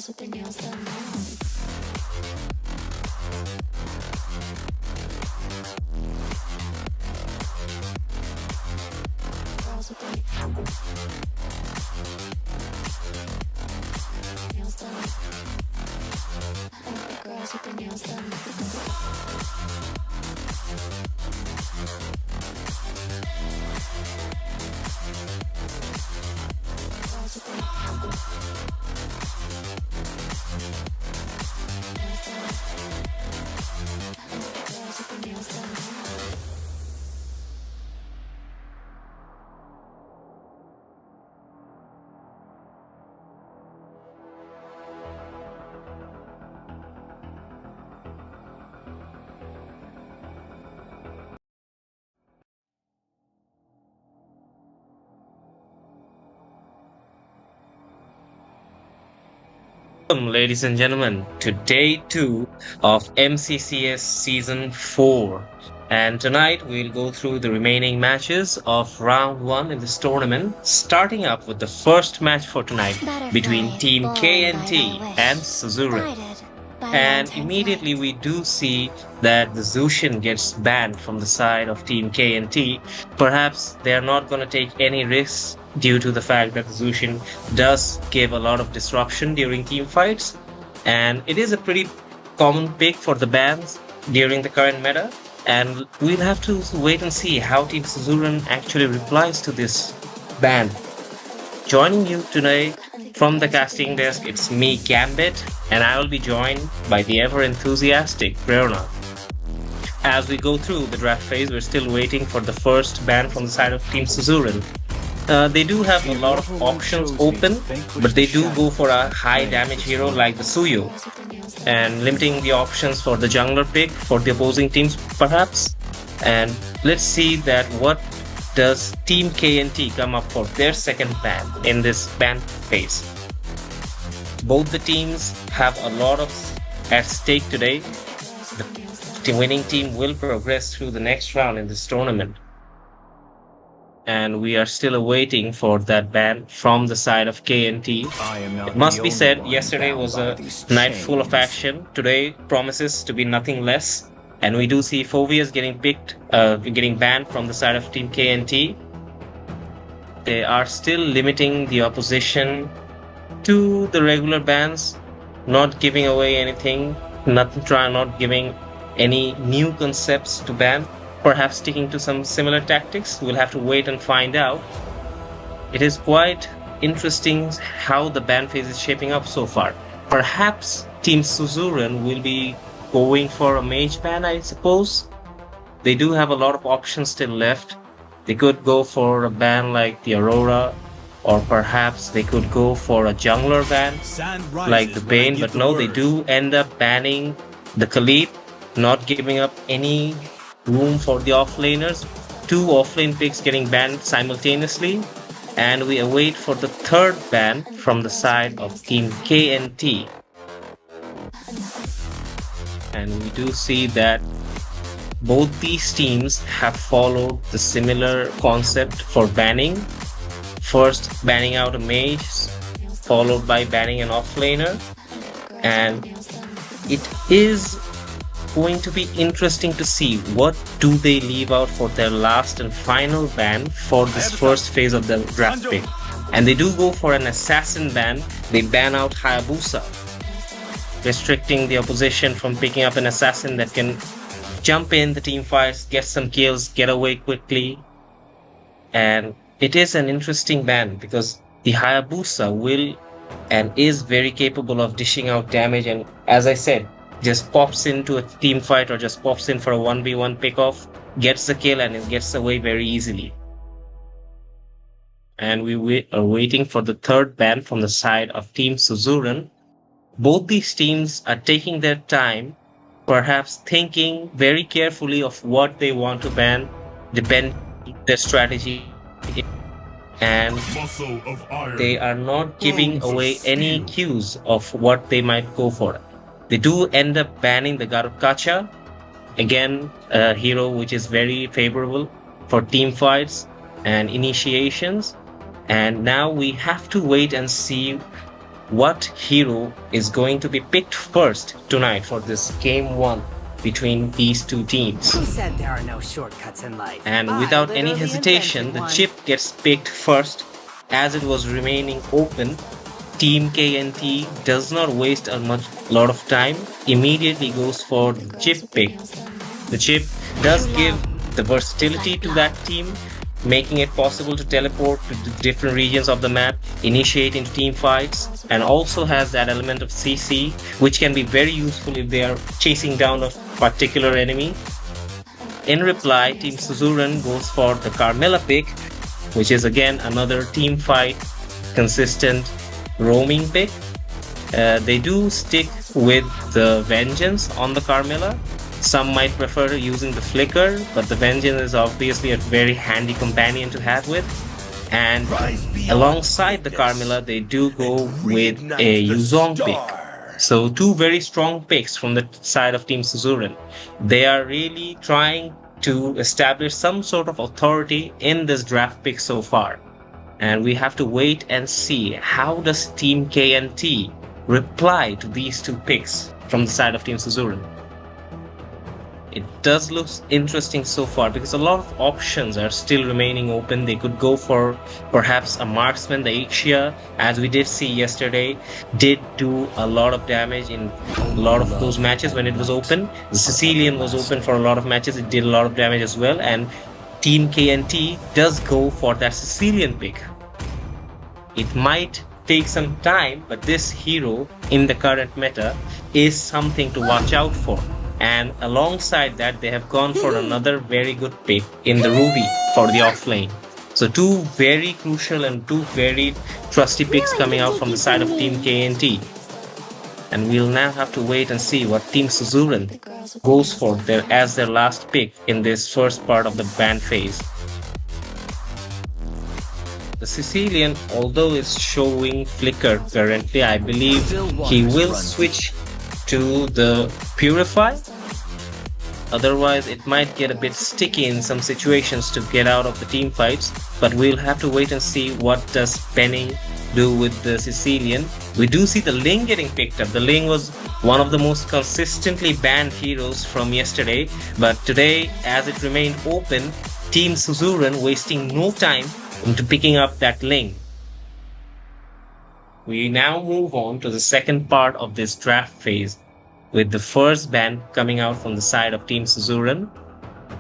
girls with their nails done now. Girls with their nails done. Girls with their nails done. Girls with their nails done. Welcome, ladies and gentlemen, to day 2 of MCCS Season 4. And tonight we'll go through the remaining matches of round 1 in this tournament, starting up with the first match for tonight between Team KNT and Suzuran. And immediately we do see that the Zushin gets banned from the side of Team KNT. Perhaps they are not going to take any risks due to the fact that the Zushin does give a lot of disruption during team fights. And it is a pretty common pick for the bans during the current meta. And we'll have to wait and see how Team Suzuran actually replies to this ban. Joining you today from the casting desk, it's me, Gambit, and I will be joined by the ever-enthusiastic Prerna. As we go through the draft phase, we're still waiting for the first ban from the side of Team Suzuran. They do have a lot of options open, but they do go for a high damage hero like the Suyo, and limiting the options for the jungler pick for the opposing teams perhaps. And let's see that what does Team KNT come up for their second ban in this ban phase. Both the teams have a lot of at stake today. The winning team will progress through the next round in this tournament. And we are still awaiting for that ban from the side of KNT. It must be said, yesterday was a night full of action. Today promises to be nothing less. And we do see Phobias getting banned from the side of Team KNT. They are still limiting the opposition to the regular bans, not giving away anything, not giving any new concepts to ban. Perhaps sticking to some similar tactics. We'll have to wait and find out. It is quite interesting how the ban phase is shaping up so far. Perhaps Team Suzuran will be going for a mage ban, I suppose. They do have a lot of options still left. They could go for a ban like the Aurora, or perhaps they could go for a jungler ban like the Bane, but no, they do end up banning the Khalid, not giving up any room for the offlaners. 2 offlane picks getting banned simultaneously, and we await for the third ban from the side of Team KNT. And we do see that both these teams have followed the similar concept for banning. First banning out a mage, followed by banning an offlaner, and it is going to be interesting to see what do they leave out for their last and final ban for this first phase of the draft pick. And they do go for an assassin ban. They ban out Hayabusa, restricting the opposition from picking up an assassin that can jump in the team fights, get some kills, get away quickly. And it is an interesting ban because the Hayabusa will and is very capable of dishing out damage, and as I said, just pops into a team fight or just pops in for a 1v1 pickoff, gets the kill, and it gets away very easily. And we are waiting for the third ban from the side of Team Suzuran. Both these teams are taking their time, perhaps thinking very carefully of what they want to ban, depending on their strategy. And they are not giving away any cues of what they might go for. They do end up banning the Garukacha, again a hero which is very favorable for team fights and initiations. And now we have to wait and see what hero is going to be picked first tonight for this game 1 between these two teams. Who said there are no shortcuts in life? And I without any literally hesitation, invented the one. chip gets picked first as it was remaining open. Team KNT does not waste a lot of time, immediately goes for the chip pick. The chip does give the versatility to that team, making it possible to teleport to the different regions of the map, initiate into team fights, and also has that element of CC, which can be very useful if they are chasing down a particular enemy. In reply, Team Suzuran goes for the Carmilla pick, which is again another team fight consistent roaming pick. They do stick with the Vengeance on the Carmilla. Some might prefer using the Flicker, but the Vengeance is obviously a very handy companion to have with. And alongside the Carmilla, they do go with a Yuzong pick. So two very strong picks from the side of Team Suzuran. They are really trying to establish some sort of authority in this draft pick so far. And we have to wait and see how does Team KNT reply to these two picks from the side of Team Suzuran. It does look interesting so far because a lot of options are still remaining open. They could go for perhaps a marksman. The Ixia, as we did see yesterday, did do a lot of damage in a lot of those matches when it was open. The Sicilian was open for a lot of matches. It did a lot of damage as well. And Team KNT does go for that Sicilian pick. It might take some time, but this hero in the current meta is something to watch out for. And alongside that, they have gone for another very good pick in the Ruby for the offlane. So two very crucial and two very trusty picks coming out from the side of Team KNT. And we'll now have to wait and see what Team Suzuran goes for as their last pick in this first part of the ban phase. The Sicilian, although is showing Flicker currently, I believe he will switch to the Purify. Otherwise, it might get a bit sticky in some situations to get out of the team fights. But we'll have to wait and see what does Penning do with the Sicilian. We do see the Ling getting picked up. The Ling was one of the most consistently banned heroes from yesterday. But today, as it remained open, Team Suzuran wasting no time into picking up that Ling. We now move on to the second part of this draft phase, with the first ban coming out from the side of Team Suzuran.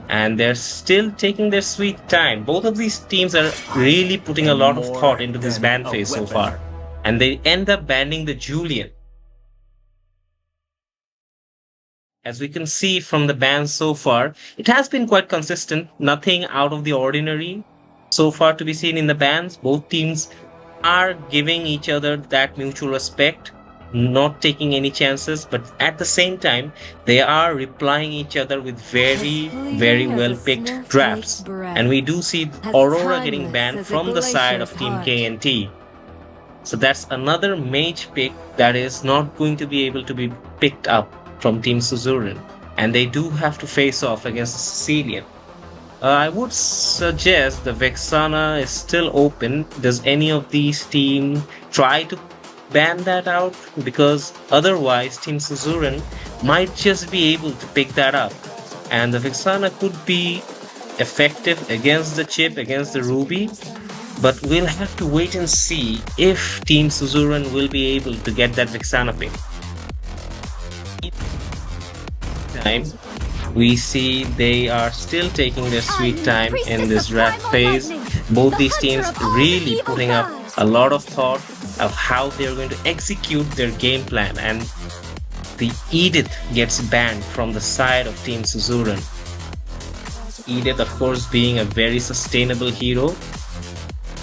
And they're still taking their sweet time. Both of these teams are really putting a lot of thought into this ban phase so far. And they end up banning the Julian. As we can see from the bans so far, it has been quite consistent. Nothing out of the ordinary so far to be seen in the bans. Both teams are giving each other that mutual respect, not taking any chances, but at the same time they are replying each other with very well picked drafts. And we do see Aurora getting banned from the side of Team KNT. So that's another mage pick that is not going to be able to be picked up from Team Suzuran, and they do have to face off against the Sicilian. I would suggest the Vexana is still open. Does any of these teams try to ban that out? Because otherwise Team Suzuran might just be able to pick that up, and the Vexana could be effective against the chip, against the Ruby. But we'll have to wait and see if Team Suzuran will be able to get that Vexana pick. Time, we see they are still taking their sweet time in this draft phase. Both these teams really putting up a lot of thought of how they're going to execute their game plan, and the Edith gets banned from the side of Team Suzuran. Edith, of course, being a very sustainable hero.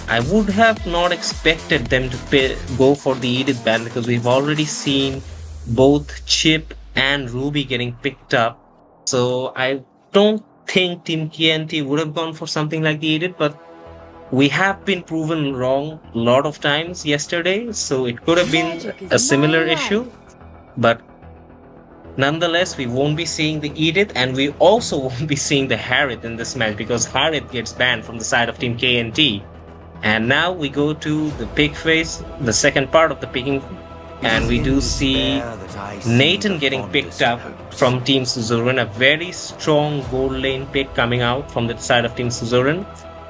I would have not expected them to go for the Edith ban, because we've already seen both Chip and Ruby getting picked up. So I don't think Team KNT would have gone for something like the Edith, but we have been proven wrong a lot of times yesterday, so it could have been a similar issue. But nonetheless, we won't be seeing the Edith, and we also won't be seeing the Harith in this match, because Harith gets banned from the side of Team KNT. And now we go to the pick phase, the second part of the picking And we do see Nathan getting picked up from Team Suzuran, a very strong gold lane pick coming out from the side of Team Suzuran.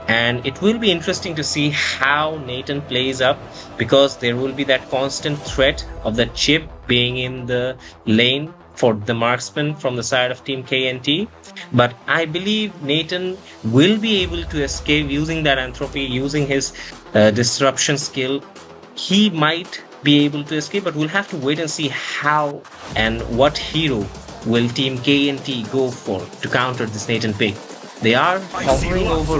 And it will be interesting to see how Nathan plays up, because there will be that constant threat of the chip being in the lane for the marksman from the side of Team KNT. But I believe Nathan will be able to escape using that entropy, using his disruption skill. He might be able to escape, but we'll have to wait and see how and what hero will Team KNT go for to counter this Nathan pick. They are hovering over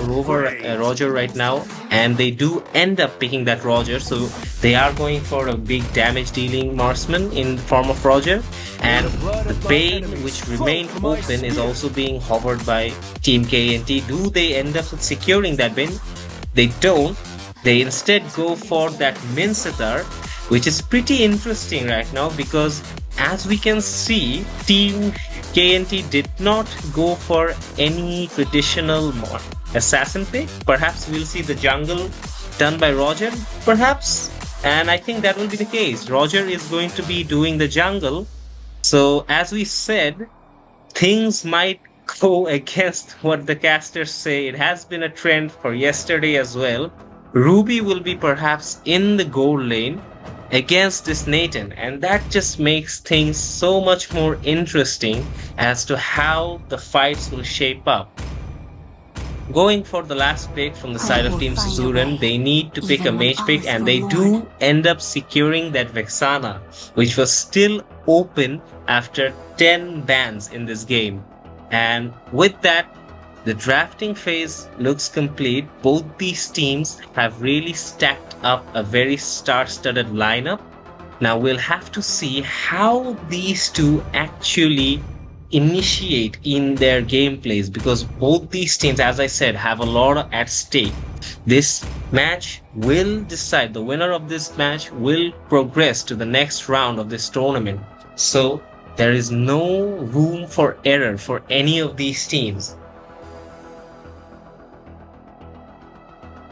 Roger right now, and they do end up picking that Roger. So they are going for a big damage dealing marksman in the form of Roger. And the Bane, which remained open, is also being hovered by Team KNT. Do they end up securing that Bane? They don't. They instead go for that Mincetar, which is pretty interesting right now, because as we can see, Team KNT did not go for any traditional assassin pick. Perhaps we'll see the jungle done by Roger, perhaps. And I think that will be the case. Roger is going to be doing the jungle. So as we said, things might go against what the casters say. It has been a trend for yesterday as well. Ruby will be perhaps in the gold lane against this Nathan, and that just makes things so much more interesting as to how the fights will shape up. Going for the last pick from the side of Team Suzuran, they need to pick a mage pick, and they do end up securing that Vexana, which was still open after 10 bans in this game. And with that, the drafting phase looks complete. Both these teams have really stacked up a very star-studded lineup. Now we'll have to see how these two actually initiate in their gameplays, because both these teams, as I said, have a lot at stake. This match will decide, the winner of this match will progress to the next round of this tournament. So there is no room for error for any of these teams.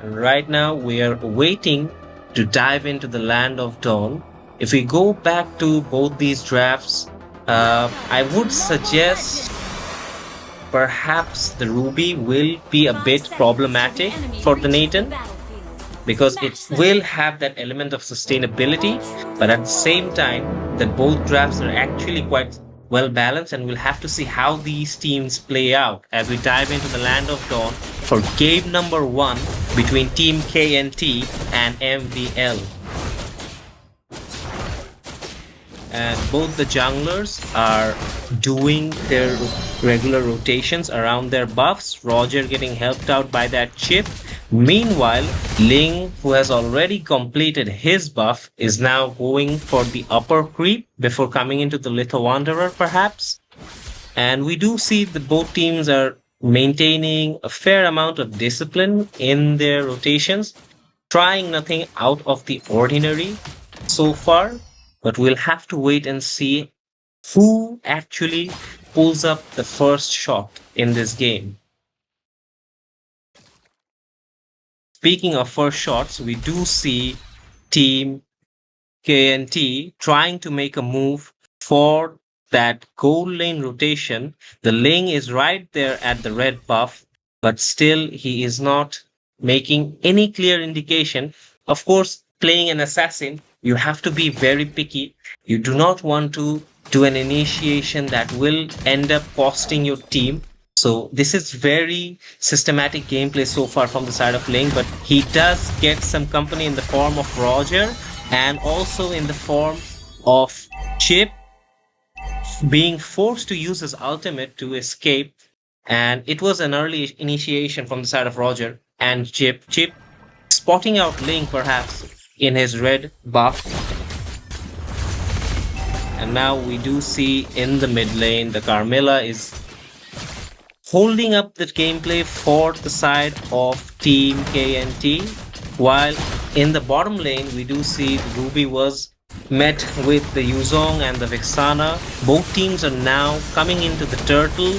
Right now we are waiting to dive into the land of dawn. If we go back to both these drafts, I would suggest perhaps the Ruby will be a bit problematic for the Nathan, because it will have that element of sustainability, but at the same time that both drafts are actually quite well balanced, and we'll have to see how these teams play out as we dive into the land of dawn for game number 1 between Team KNT and MVL. And both the junglers are doing their regular rotations around their buffs. Roger getting helped out by that chip. Meanwhile, Ling, who has already completed his buff, is now going for the upper creep before coming into the Little Wanderer perhaps. And we do see that both teams are maintaining a fair amount of discipline in their rotations, trying nothing out of the ordinary so far. But we'll have to wait and see who actually pulls up the first shot in this game. Speaking of first shots, we do see Team KNT trying to make a move for that gold lane rotation. The Ling is right there at the red buff, but still he is not making any clear indication. Of course, playing an assassin, you have to be very picky. You do not want to do an initiation that will end up costing your team. So this is very systematic gameplay so far from the side of Ling, but he does get some company in the form of Roger and also in the form of Chip being forced to use his ultimate to escape. And it was an early initiation from the side of Roger and Chip spotting out Ling perhaps in his red buff. And now we do see in the mid lane, the Carmilla is holding up the gameplay for the side of Team KNT, while in the bottom lane we do see Ruby was met with the Yuzong and the Vexana. Both teams are now coming into the turtle,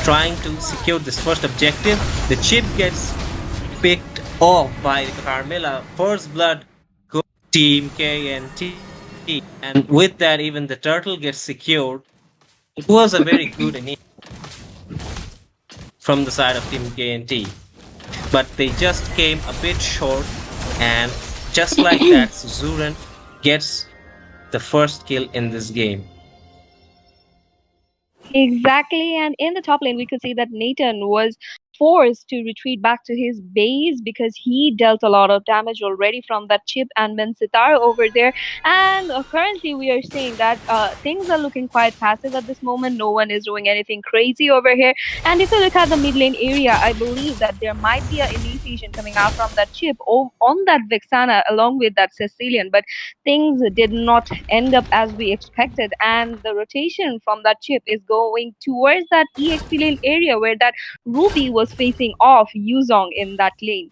trying to secure this first objective. The chip gets picked off by the Carmilla. First blood goes to Team KNT. And with that, even the turtle gets secured. It was a very good initiative from the side of Team KNT, but they just came a bit short, and just like that, Suzuran gets the first kill in this game. Exactly, and in the top lane, we could see that Nathan was forced to retreat back to his base because he dealt a lot of damage already from that chip and Mensitar over there. And currently, we are seeing that things are looking quite passive at this moment. No one is doing anything crazy over here. And if you look at the mid lane area, I believe that there might be an initiation coming out from that chip on that Vexana along with that Cecilian. But things did not end up as we expected, and the rotation from that chip is going towards that EXP lane area where that Ruby was facing off Yuzong in that lane.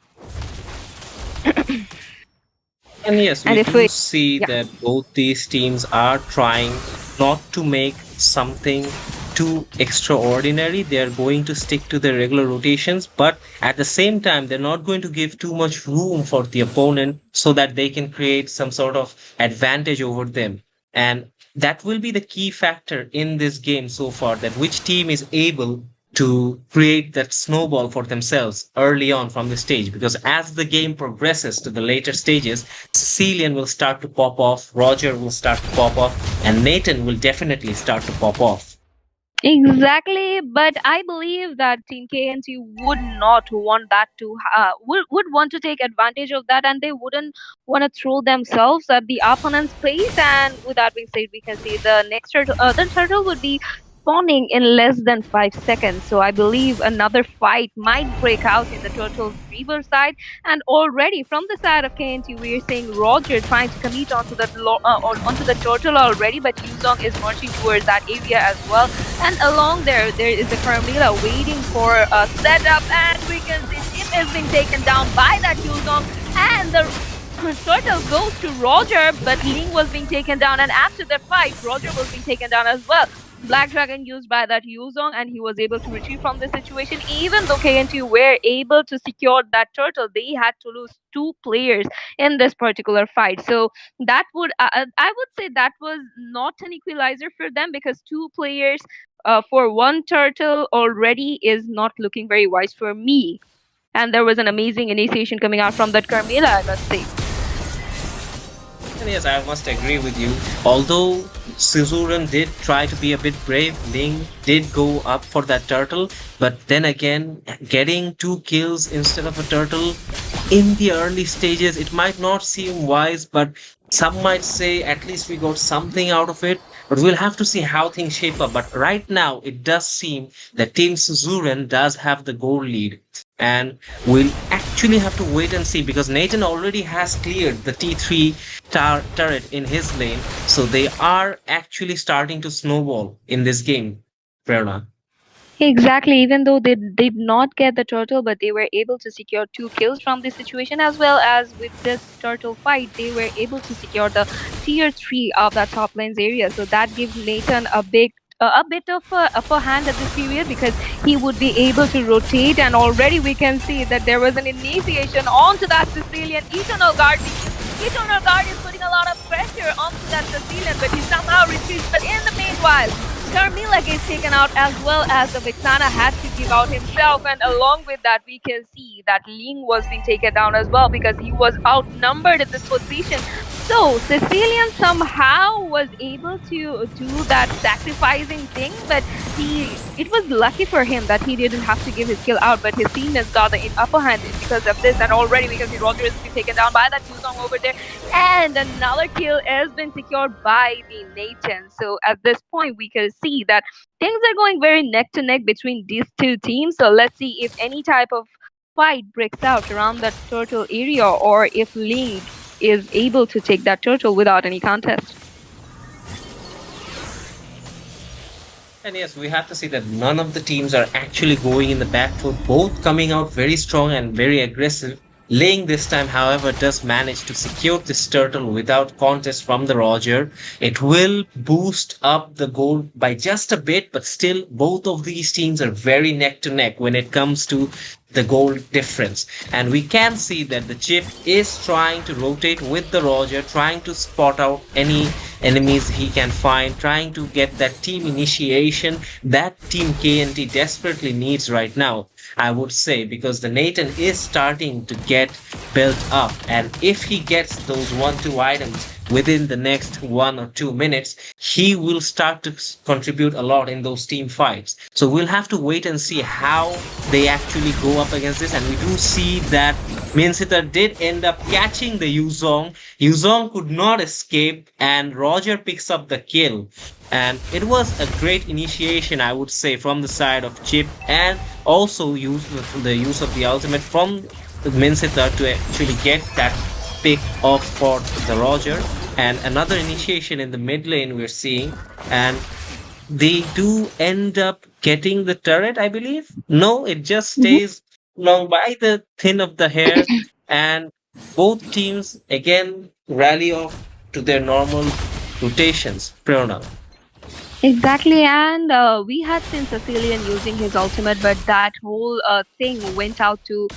And yes, we And if do we, see yeah, that both these teams are trying not to make something too extraordinary. They are going to stick to their regular rotations, but at the same time, they're not going to give too much room for the opponent so that they can create some sort of advantage over them. And that will be the key factor in this game so far, that which team is able to create that snowball for themselves early on from the stage. Because as the game progresses to the later stages, Cecilian will start to pop off, Roger will start to pop off, and Nathan will definitely start to pop off. exactly, but I believe that Team KNT would not want that to would want to take advantage of that, and they wouldn't want to throw themselves at the opponent's place. And with that being said, we can see the turtle would be spawning in less than 5 seconds. So I believe another fight might break out in the turtle's river side. And already from the side of KNT, we are seeing Roger trying to commit onto onto the turtle already, but Yuzong is marching towards that area as well. And along there is the Carmilla waiting for a setup, and we can see Chip has been taken down by that Yuzong, and the turtle goes to Roger, but Ling was being taken down, and after the fight, Roger was being taken down as well. Black Dragon used by that Yuzong, and he was able to retrieve from the situation. Even though KNT were able to secure that turtle, they had to lose 2 players in this particular fight. So that would I would say that was not an equalizer for them, because 2 players for 1 turtle already is not looking very wise for me. And there was an amazing initiation coming out from that Carmilla, I must say. And yes, I must agree with you. Although Suzuran did try to be a bit brave, Ling did go up for that turtle, but then again, getting 2 kills instead of a turtle in the early stages, it might not seem wise, but some might say at least we got something out of it. But we'll have to see how things shape up. But right now, it does seem that Team Suzuran does have the goal lead. And we'll actually have to wait and see, because Nathan already has cleared the T3 turret in his lane. So they are actually starting to snowball in this game, Prerna. Exactly, even though they did not get the turtle, but they were able to secure 2 kills from this situation, as well as with this turtle fight, they were able to secure the tier 3 of that top lanes area. So that gives Nathan a bit of a upper hand at this period, because he would be able to rotate, and already we can see that there was an initiation onto that Sicilian Eternal Guard. Eternal Guard is putting a lot of pressure onto that Sicilian, but he somehow retreats. But in the meanwhile, Carmilla gets taken out, as well as the Vixana had to give out himself, and along with that, we can see that Ling was being taken down as well, because he was outnumbered at this position. So Sicilian somehow was able to do that sacrificing thing, but it was lucky for him that he didn't have to give his kill out, but his teammates got the upper hand because of this. And already we can see Roger has been taken down by that Yuzong over there, and another kill has been secured by the Nathan. So at this point, we can see that things are going very neck to neck between these 2 teams. So let's see if any type of fight breaks out around that turtle area, or if Ling is able to take that turtle without any contest. And yes, we have to see that none of the teams are actually going in the back foot, both coming out very strong and very aggressive. Ling this time, however, does manage to secure this turtle without contest from the Roger. It will boost up the goal by just a bit, but still, both of these teams are very neck to neck when it comes to the goal difference. And we can see that the chip is trying to rotate with the Roger, trying to spot out any enemies he can find, trying to get that team initiation that Team KNT desperately needs right now. I would say, because the Nathan is starting to get built up, and if he gets those 1-2 items within the next 1 or 2 minutes, he will start to contribute a lot in those team fights. So we'll have to wait and see how they actually go up against this. And we do see that Minsita did end up catching the Yuzong. Yuzong could not escape, and Roger picks up the kill. And it was a great initiation, I would say, from the side of Chip, and also the use of the ultimate from Minsita to actually get that pick off for the Roger. And another initiation in the mid lane we're seeing, and they do end up getting the turret, I believe. No, it just Mhm. stays along by the thin of the hair, and both teams again rally off to their normal rotations. Prerna. Exactly, and we had seen Sicilian using his ultimate, but that whole thing went out to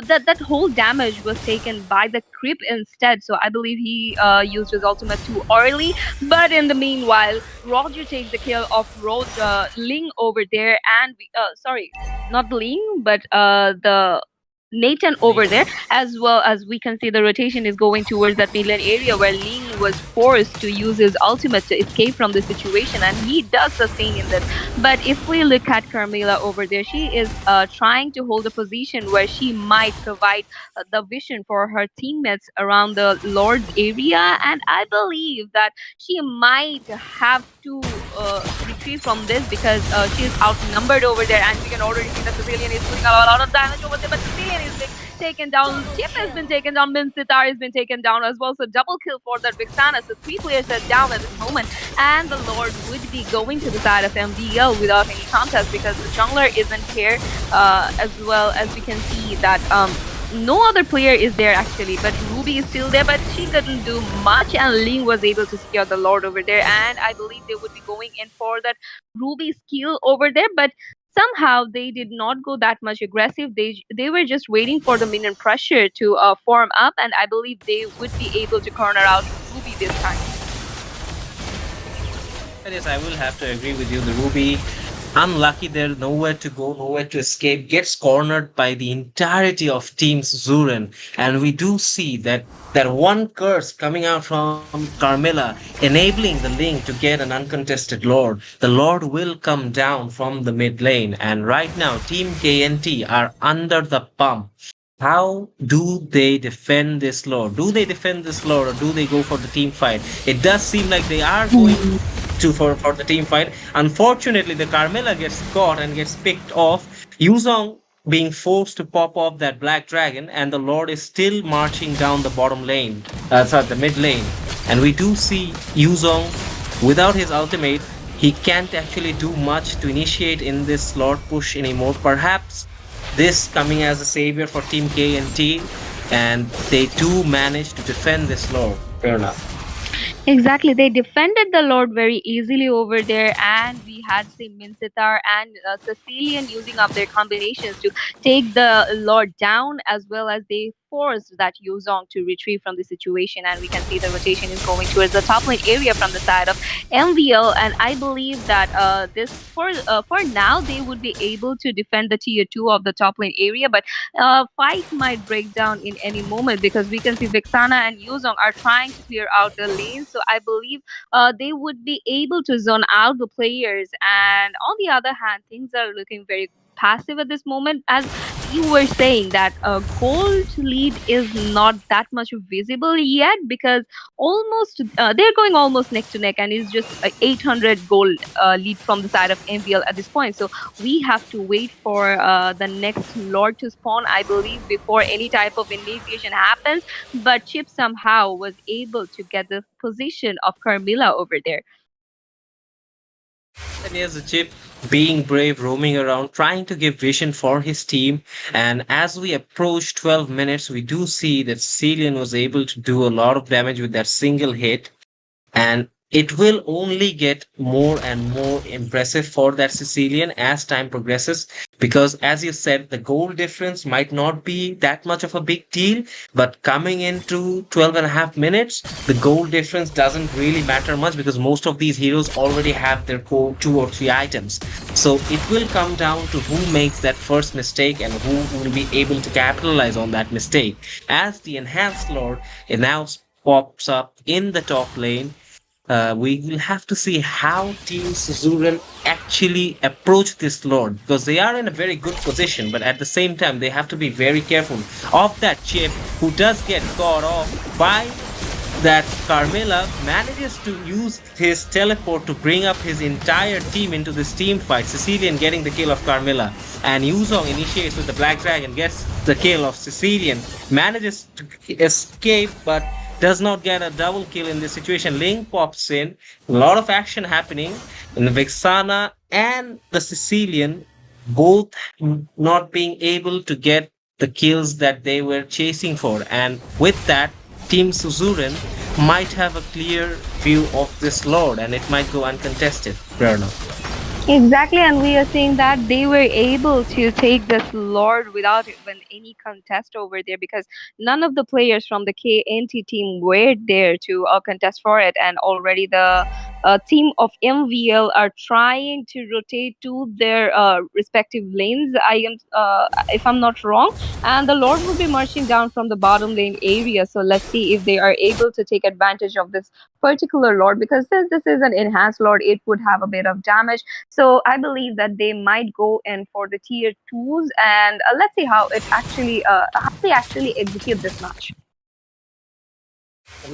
that whole damage was taken by the creep instead. So I believe he used his ultimate too early. But in the meanwhile, Roger takes the kill of Ling over there, and sorry, not Ling, but the Nathan over there, Nathan. as well as we can see the rotation is going towards that midland area where Ling was forced to use his ultimate to escape from the situation, and he does sustain in this. But if we look at Carmela over there, she is trying to hold a position where she might provide the vision for her teammates around the Lord's area, and I believe that she might have to retrieve from this because she is outnumbered over there, and we can already see that Sicilian is doing a lot of damage over there, but Sicilian is being taken down. Chip has been taken down. Min Sitar has been taken down as well. So double kill for that Vixana. So three players are down at this moment. And the Lord would be going to the side of MDL without any contest because the jungler isn't here. As well as we can see that no other player is there actually, but Ruby is still there, but she couldn't do much, and Ling was able to secure the Lord over there, and I believe they would be going in for that Ruby skill over there, but somehow they did not go that much aggressive. They were just waiting for the minion pressure to form up, and I believe they would be able to corner out Ruby this time. Yes, I will have to agree with you. The Ruby, unlucky there, nowhere to go, nowhere to escape, gets cornered by the entirety of Team Zuren. And we do see that one curse coming out from Carmilla, enabling the Link to get an uncontested Lord. The Lord will come down from the mid lane. And right now, Team KNT are under the pump. How do they defend this Lord? Do they defend this Lord, or do they go for the team fight? It does seem like they are going to for the team fight. Unfortunately, the Carmela gets caught and gets picked off. Yuzong being forced to pop off that black dragon, and the Lord is still marching down the bottom lane, sorry, the mid lane. And we do see Yuzong without his ultimate. He can't actually do much to initiate in this Lord push anymore. Perhaps this coming as a savior for Team K and T, and they do manage to defend this Lord. Fair enough. Exactly, they defended the Lord very easily over there, and we had seen Minsitar and Sicilian using up their combinations to take the Lord down, as well as they forced that Yuzong to retrieve from the situation. And we can see the rotation is going towards the top lane area from the side of MVL, and I believe that this for now they would be able to defend the tier 2 of the top lane area, but fight might break down in any moment because we can see Vixana and Yuzong are trying to clear out the lanes. So I believe they would be able to zone out the players. And on the other hand, things are looking very passive at this moment. As you were saying that gold lead is not that much visible yet because almost they're going almost neck to neck, and it's just 800 gold lead from the side of MVL at this point. So we have to wait for the next lord to spawn, I believe, before any type of initiation happens. But Chip somehow was able to get the position of Carmilla over there. And here's the chip being brave, roaming around, trying to give vision for his team. And as we approach 12 minutes, we do see that Sicilian was able to do a lot of damage with that single hit, and it will only get more and more impressive for that Sicilian as time progresses, because as you said, the goal difference might not be that much of a big deal, but coming into 12 and a half minutes, the goal difference doesn't really matter much because most of these heroes already have their core 2 or 3 items. So it will come down to who makes that first mistake and who will be able to capitalize on that mistake. As the enhanced lord, it now pops up in the top lane, we will have to see how Team Suzuran actually approach this Lord, because they are in a very good position, but at the same time, they have to be very careful of that chip who does get caught off by that. Carmilla manages to use his teleport to bring up his entire team into this team fight. Sicilian getting the kill of Carmilla, and Yuzong initiates with the Black Dragon, gets the kill of Sicilian, manages to escape, but does not get a double kill in this situation. Ling pops in, a lot of action happening, and the Vexana and the Sicilian both not being able to get the kills that they were chasing for. And with that, Team Suzuran might have a clear view of this Lord and it might go uncontested. Prerna. Exactly, and we are saying that they were able to take this Lord without even any contest over there, because none of the players from the KNT team were there to contest for it, and already the team of MVL are trying to rotate to their respective lanes. If I'm not wrong, and the Lord will be marching down from the bottom lane area. So let's see if they are able to take advantage of this particular Lord, because since this is an enhanced Lord, it would have a bit of damage. So I believe that they might go in for the tier twos, and let's see how they actually execute this match.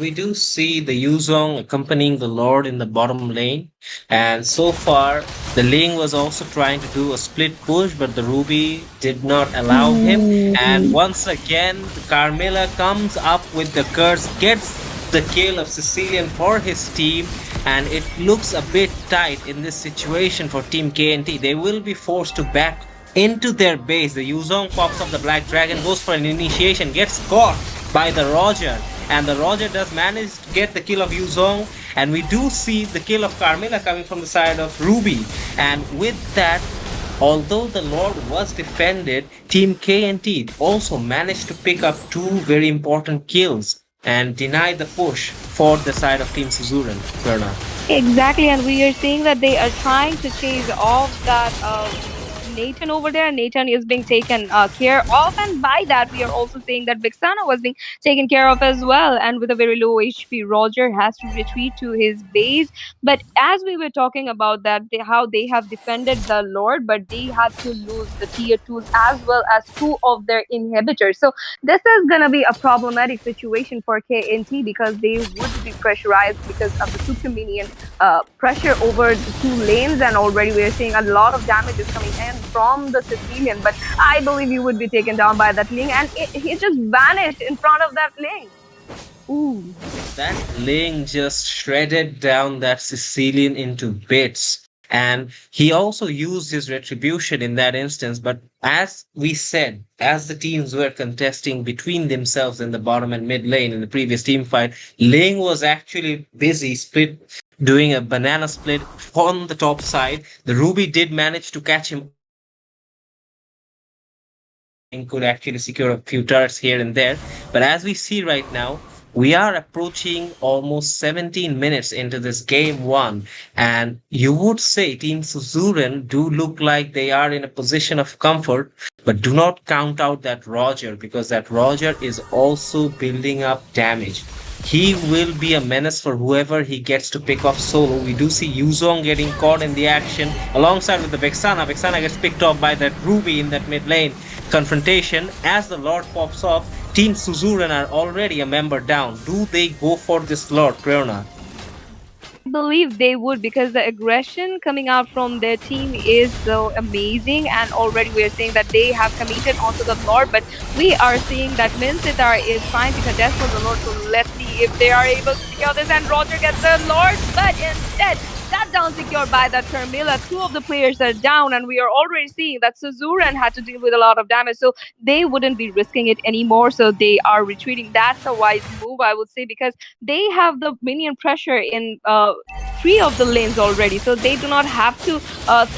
We do see the Yuzong accompanying the Lord in the bottom lane, and so far the Ling was also trying to do a split push, but the Ruby did not allow him. And once again, Carmilla comes up with the curse, gets the kill of Sicilian for his team, and it looks a bit tight in this situation for Team KNT. They will be forced to back into their base. The Yuzong pops up the Black Dragon, goes for an initiation, gets caught by the Roger, and the Roger does manage to get the kill of Yuzong, and we do see the kill of Carmilla coming from the side of Ruby. And with that, although the Lord was defended, Team KNT also managed to pick up 2 very important kills and deny the push for the side of Team Suzuran. Verna. Exactly, and we are seeing that they are trying to chase off that Nathan over there. Nathan is being taken care of, and by that, we are also seeing that Vixana was being taken care of as well. And with a very low HP, Roger has to retreat to his base. But as we were talking about that, how they have defended the Lord, but they had to lose the tier twos as well as 2 of their inhibitors. So this is gonna be a problematic situation for KNT, because they would be pressurized because of the super minion pressure over the 2 lanes, and already we're seeing a lot of damage is coming in from the Sicilian. But I believe he would be taken down by that Ling, and he just vanished in front of that Ling. Ooh. That Ling just shredded down that Sicilian into bits. And he also used his retribution in that instance. But as we said, as the teams were contesting between themselves in the bottom and mid lane in the previous team fight, Ling was actually busy doing a banana split on the top side. The Ruby did manage to catch him and could actually secure a few turrets here and there. But as we see right now, we are approaching almost 17 minutes into this game one, and you would say Team Suzuran do look like they are in a position of comfort, but do not count out that Roger, because that Roger is also building up damage. He will be a menace for whoever he gets to pick off solo. We do see Yuzong getting caught in the action alongside with the Vexana. Vexana gets picked off by that Ruby in that mid lane confrontation. As the Lord pops off, Team Suzuran are already a member down. Do they go for this Lord, Prerna? I believe they would, because the aggression coming out from their team is so amazing, and already we are seeing that they have committed onto the Lord. But we are seeing that Minsitar is trying to contest for the Lord, so let's see if they are able to secure this. And Roger gets the Lord, but instead that shutdown secured by that Carmilla. Two of the players are down, and we are already seeing that Suzuran had to deal with a lot of damage. So they wouldn't be risking it anymore. So they are retreating. That's a wise move, I would say, because they have the minion pressure in three of the lanes already. So they do not have to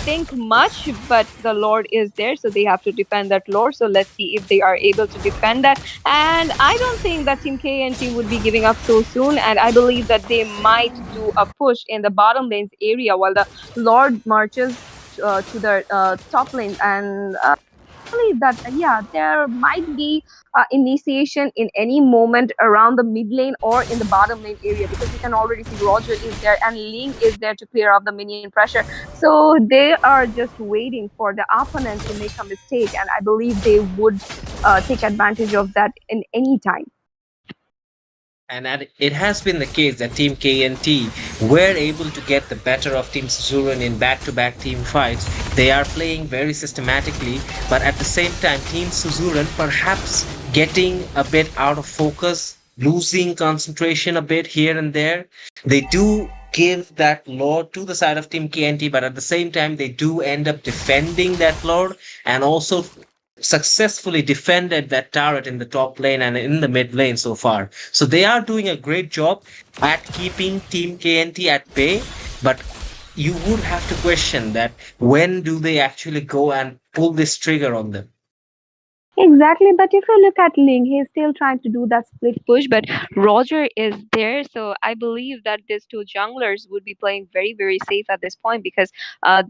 think much, but the Lord is there. So they have to defend that Lord. So let's see if they are able to defend that. And I don't think that Team KNT would be giving up so soon. And I believe that they might do a push in the bottom lanes area while the Lord marches to the top lanes. And believe that yeah, there might be initiation in any moment around the mid lane or in the bottom lane area, because we can already see Roger is there and Ling is there to clear off the minion pressure. So they are just waiting for the opponent to make a mistake, and I believe they would take advantage of that in any time. And it has been the case that Team KNT were able to get the better of Team Suzuran in back-to-back team fights. They are playing very systematically, but at the same time, Team Suzuran perhaps getting a bit out of focus, losing concentration a bit here and there. They do give that lord to the side of Team KNT, but at the same time, they do end up defending that lord and also successfully defended that turret in the top lane and in the mid lane so far. So they are doing a great job at keeping Team KNT at bay, but you would have to question that when do they actually go and pull this trigger on them? Exactly, but if you look at Ling, he's still trying to do that split push, but Roger is there, so I believe that these two junglers would be playing very, very safe at this point, because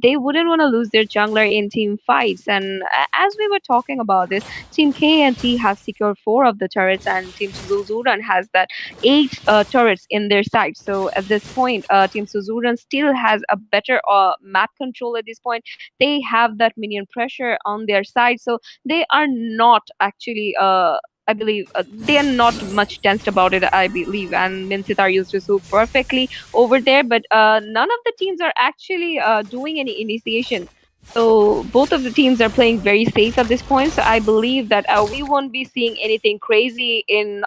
they wouldn't want to lose their jungler in team fights. And as we were talking about this, Team K and T have secured four of the turrets, and Team Suzuran has that eight turrets in their side. So at this point, Team Suzuran still has a better map control at this point. They have that minion pressure on their side, so they are not actually I believe they are not much tensed about it, I believe, and Minsitar used to sue perfectly over there, but none of the teams are actually doing any initiation. So both of the teams are playing very safe at this point. So I believe that we won't be seeing anything crazy in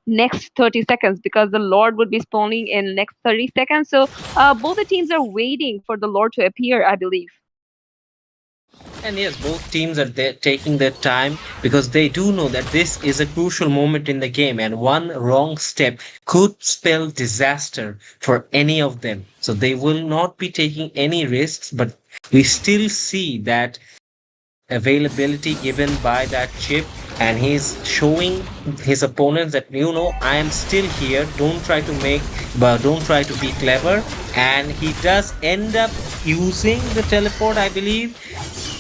next 30 seconds, because the Lord would be spawning in next 30 seconds. So both the teams are waiting for the Lord to appear, I believe. And yes, both teams are there taking their time because they do know that this is a crucial moment in the game, and one wrong step could spell disaster for any of them. So they will not be taking any risks, but we still see that availability given by that chip, and he's showing his opponents that, you know, I am still here, don't try to be clever. And he does end up using the teleport, I believe.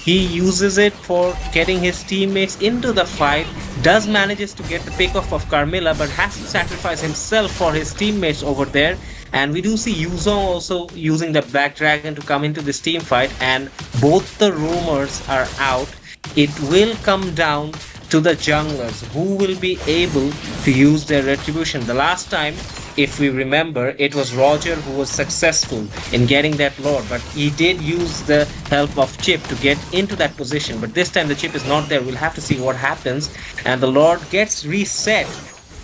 He uses it for getting his teammates into the fight, does manages to get the pick off of Carmilla, but has to sacrifice himself for his teammates over there. And we do see Yuzong also using the Black Dragon to come into this team fight, and both the rumors are out. It will come down to the junglers who will be able to use their retribution. The last time, if we remember, it was Roger who was successful in getting that lord, but he did use the help of Chip to get into that position. But this time the Chip is not there. We'll have to see what happens, and the lord gets reset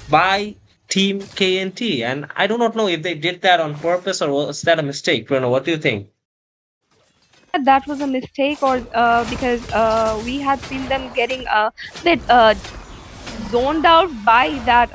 by Team KNT. And I do not know if they did that on purpose or was that a mistake. Bruno, what do you think? That was a mistake, or because we had seen them getting a bit zoned out by that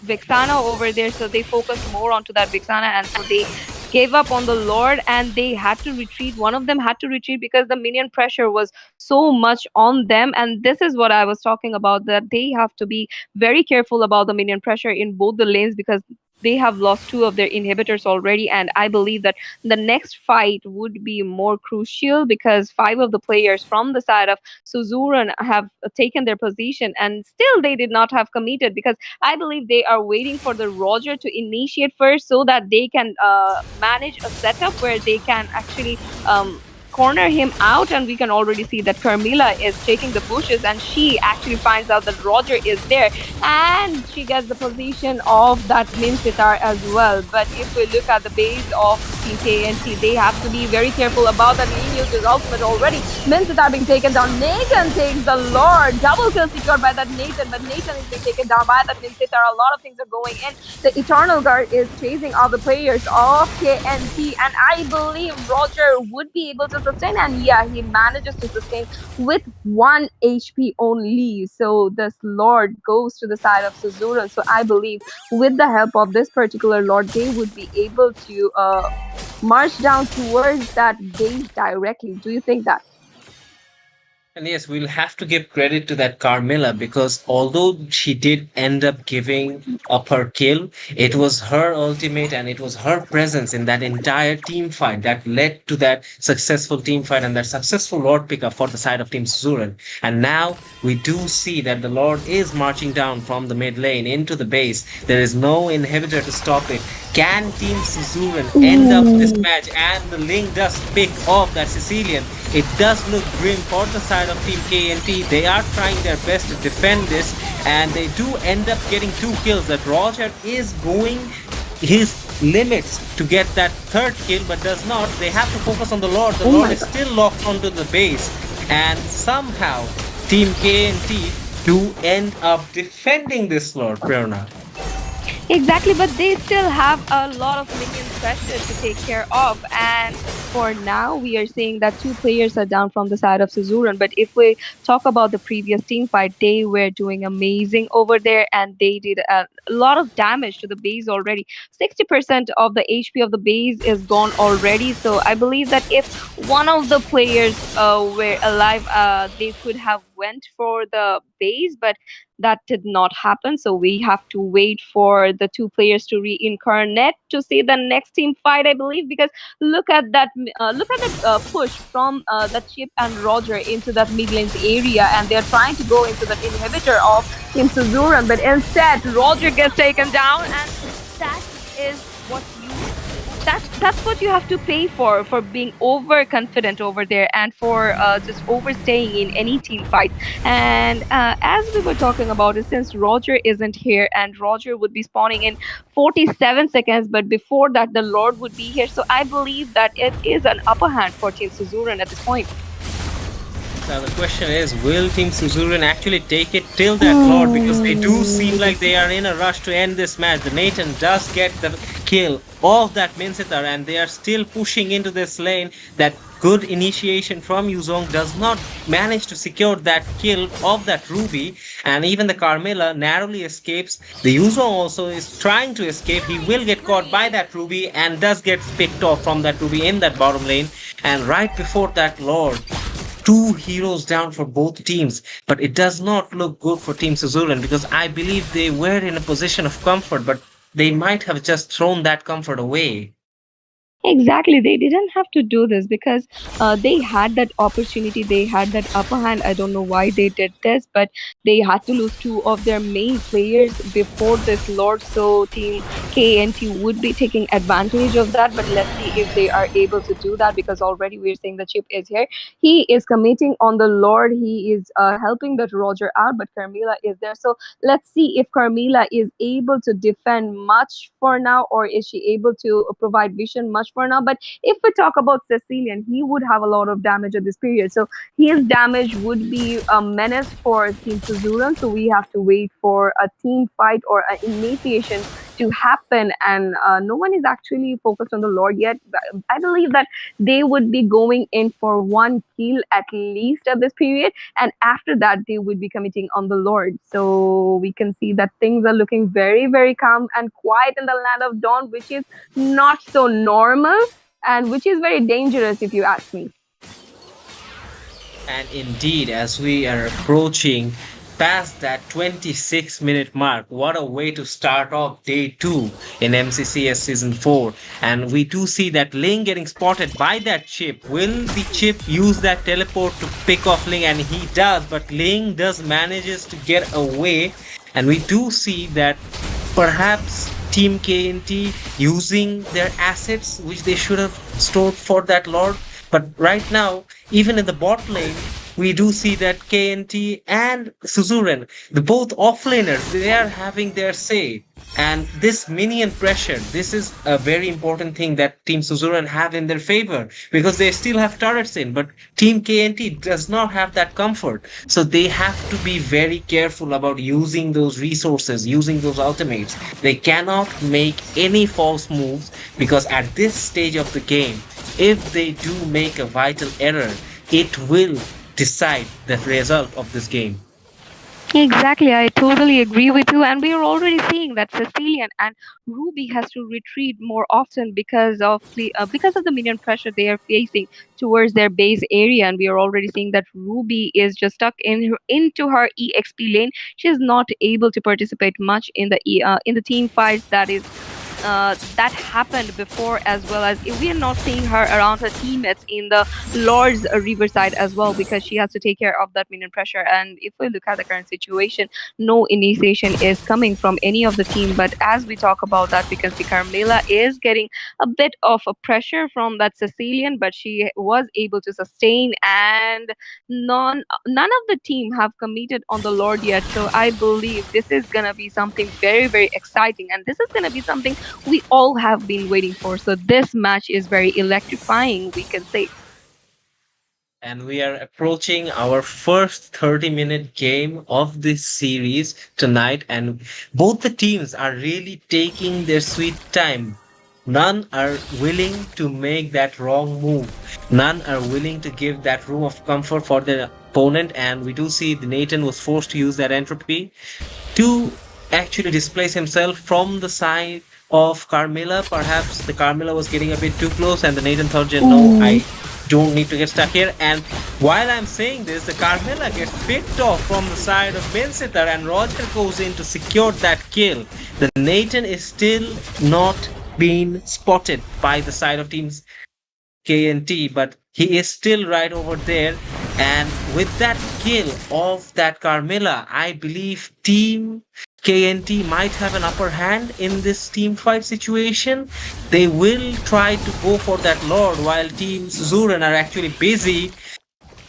Vixana over there, so they focused more onto that Vixana, and so they gave up on the Lord, and they had to retreat. One of them had to retreat because the minion pressure was so much on them, and this is what I was talking about, that they have to be very careful about the minion pressure in both the lanes, because they have lost two of their inhibitors already. And I believe that the next fight would be more crucial, because five of the players from the side of Suzuran have taken their position, and still they did not have committed, because I believe they are waiting for the Roger to initiate first, so that they can manage a setup where they can actually corner him out. And we can already see that Carmilla is taking the bushes, and she actually finds out that Roger is there, and she gets the position of that Min Sitar as well. But if we look at the base of Team KNT. They have to be very careful about that. Lee used his ultimate already. Minced are being taken down. Nathan takes the Lord. Double kill secured by that Nathan, but Nathan is being taken down by that Minced. A lot of things are going in. The Eternal Guard is chasing all the players of KNT, and I believe Roger would be able to sustain. And yeah, he manages to sustain with 1 HP only. So this Lord goes to the side of Suzuran. So I believe with the help of this particular Lord, they would be able to march down towards that base directly. Do you think that? And yes, we'll have to give credit to that Carmilla because although she did end up giving up her kill, it was her ultimate and it was her presence in that entire team fight that led to that successful team fight and that successful Lord pickup for the side of Team Suzuran. And now we do see that the Lord is marching down from the mid lane into the base. There is no inhibitor to stop it. Can Team Suzuran end up this match? And the Ling does pick off that Sicilian. It does look grim for the side of Team KNT. They are trying their best to defend this, and they do end up getting 2 kills. That Roger is going his limits to get that 3rd kill, but does not. They have to focus on the Lord. The Lord is still locked onto the base, and somehow Team KNT do end up defending this Lord, Prerna. Exactly, but they still have a lot of minion pressure to take care of. And for now, we are seeing that 2 players are down from the side of Suzuran. But if we talk about the previous team fight, they were doing amazing over there and they did a lot of damage to the base already. 60% of the HP of the base is gone already. So I believe that if one of the players were alive, they could have went for the base, but that did not happen. So we have to wait for the 2 players to reincarnate to see the next team fight, I believe. Because look at that, push from the Chip and Roger into that mid lanes area, and they're trying to go into that inhibitor of Team Suzuran, but instead Roger gets taken down, and that is what you that's what you have to pay for being overconfident over there and for just overstaying in any team fight. And as we were talking about it, since Roger isn't here and Roger would be spawning in 47 seconds, but before that the Lord would be here, so I believe that it is an upper hand for Team Suzuran at this point. Now the question is, will Team Suzuran actually take it till that Lord? Because they do seem like they are in a rush to end this match. The Nathan does get the kill of that Mincitar, and they are still pushing into this lane. That good initiation from Yuzong does not manage to secure that kill of that Ruby, and even the Carmilla narrowly escapes. The Yuzong also is trying to escape. He will get caught by that Ruby and does get picked off from that Ruby in that bottom lane. And right before that Lord, 2 heroes down for both teams, but it does not look good for Team Suzuran because I believe they were in a position of comfort, but they might have just thrown that comfort away. Exactly, they didn't have to do this because they had that opportunity, they had that upper hand. I don't know why they did this, but they had to lose 2 of their main players before this Lord. So Team KNT would be taking advantage of that. But let's see if they are able to do that, because already we're saying the Chip is here. He is committing on the Lord. He is helping that Roger out, but Carmilla is there. So let's see if Carmilla is able to defend much for now, or is she able to provide vision much for now. But if we talk about Cecilian, he would have a lot of damage at this period. So his damage would be a menace for Team Suzuran. So we have to wait for a team fight or an initiation to happen. And no one is actually focused on the Lord yet. I believe that they would be going in for 1 kill at least at this period. And after that, they would be committing on the Lord. So we can see that things are looking very, very calm and quiet in the land of Dawn, which is not so normal and which is very dangerous if you ask me. And indeed, as we are approaching past that 26-minute mark, what a way to start off day 2 in MCCS Season 4. And we do see that Ling getting spotted by that Chip. Will the Chip use that teleport to pick off Ling? And he does, but Ling does manages to get away. And we do see that perhaps Team KNT using their assets, which they should have stored for that Lord. But right now, even in the bot lane, we do see that KNT and Suzuran, the both offlaners, they are having their say. And this minion pressure, this is a very important thing that Team Suzuran have in their favor because they still have turrets in, but Team KNT does not have that comfort. So they have to be very careful about using those resources, using those ultimates. They cannot make any false moves because at this stage of the game, if they do make a vital error, it will decide the result of this game. Exactly, I totally agree with you. And we are already seeing that Sicilian and Ruby has to retreat more often because of the minion pressure they are facing towards their base area. And we are already seeing that Ruby is just stuck into her EXP lane. She is not able to participate much in in the team fights that happened before, as well as we are not seeing her around her teammates in the Lord's Riverside as well, because she has to take care of that minion pressure. And if we look at the current situation, no initiation is coming from any of the team. But as we talk about that, we can see Carmela is getting a bit of a pressure from that Sicilian, but she was able to sustain, and none of the team have committed on the Lord yet. So I believe this is gonna be something very, very exciting, and this is gonna be something we all have been waiting for. So this match is very electrifying, we can say. And we are approaching our first 30-minute game of this series tonight. And both the teams are really taking their sweet time. None are willing to make that wrong move. None are willing to give that room of comfort for their opponent. And we do see the Nathan was forced to use that entropy to actually displace himself from the side of Carmilla. Perhaps the Carmilla was getting a bit too close, and the Nathan thought, no, Ooh. I don't need to get stuck here. And while I'm saying this, the Carmilla gets picked off from the side of Bensitar, and Roger goes in to secure that kill. The Nathan is still not being spotted by the side of teams KNT, but he is still right over there. And with that kill of that Carmilla, I believe Team KNT might have an upper hand in this team fight situation. They will try to go for that Lord while Team Zuran are actually busy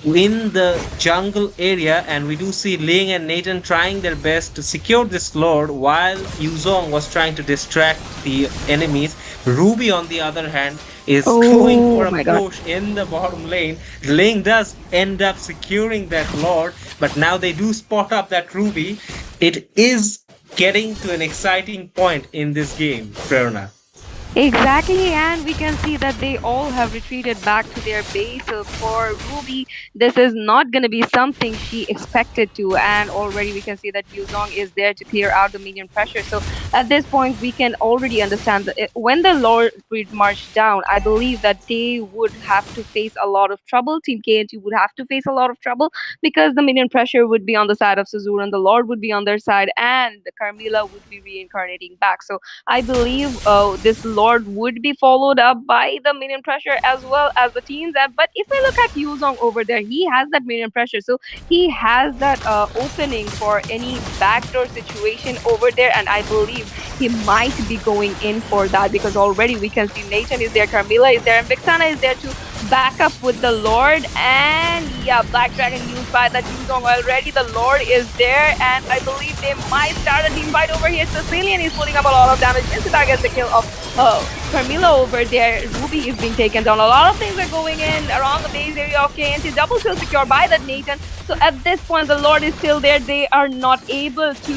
in the jungle area, and we do see Ling and Nathan trying their best to secure this lord while Yuzong was trying to distract the enemies. Ruby, on the other hand, is going Oh for a my god. push in the bottom lane. Ling does end up securing that lord, but now they do spot up that Ruby. It is getting to an exciting point in this game, Prerna. Exactly, and we can see that they all have retreated back to their base. So for Ruby, this is not going to be something she expected to, and already we can see that Yuzong is there to clear out the minion pressure. So at this point, we can already understand that when the Lord would march down, I believe that they would have to face a lot of trouble. Team KNT would have to face a lot of trouble because the minion pressure would be on the side of Suzuran, the Lord would be on their side, and the Carmilla would be reincarnating back. So I believe this Lord would be followed up by the minion pressure as well as the teens. But if we look at Yuzong over there, he has that minion pressure. So he has that opening for any backdoor situation over there. And I believe he might be going in for that because already we can see Nathan is there, Carmilla is there, and Vixana is there to back up with the Lord. And yeah, Black Dragon used by that Yuzong already. The Lord is there, and I believe they might start a team fight over here. Sicilian is pulling up a lot of damage. Vincitar gets the kill of Carmilla over there. Ruby is being taken down. A lot of things are going in around the base area of KNT. Double kill secured by that Nathan. So at this point, the Lord is still there. They are not able to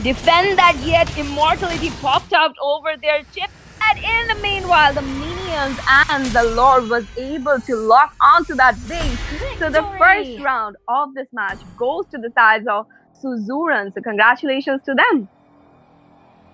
defend that yet. Immortality popped out over their chip. And in the meanwhile, the minions and the Lord was able to lock onto that base. So the first Victory! round of this match goes to the sides of Suzuran. So congratulations to them.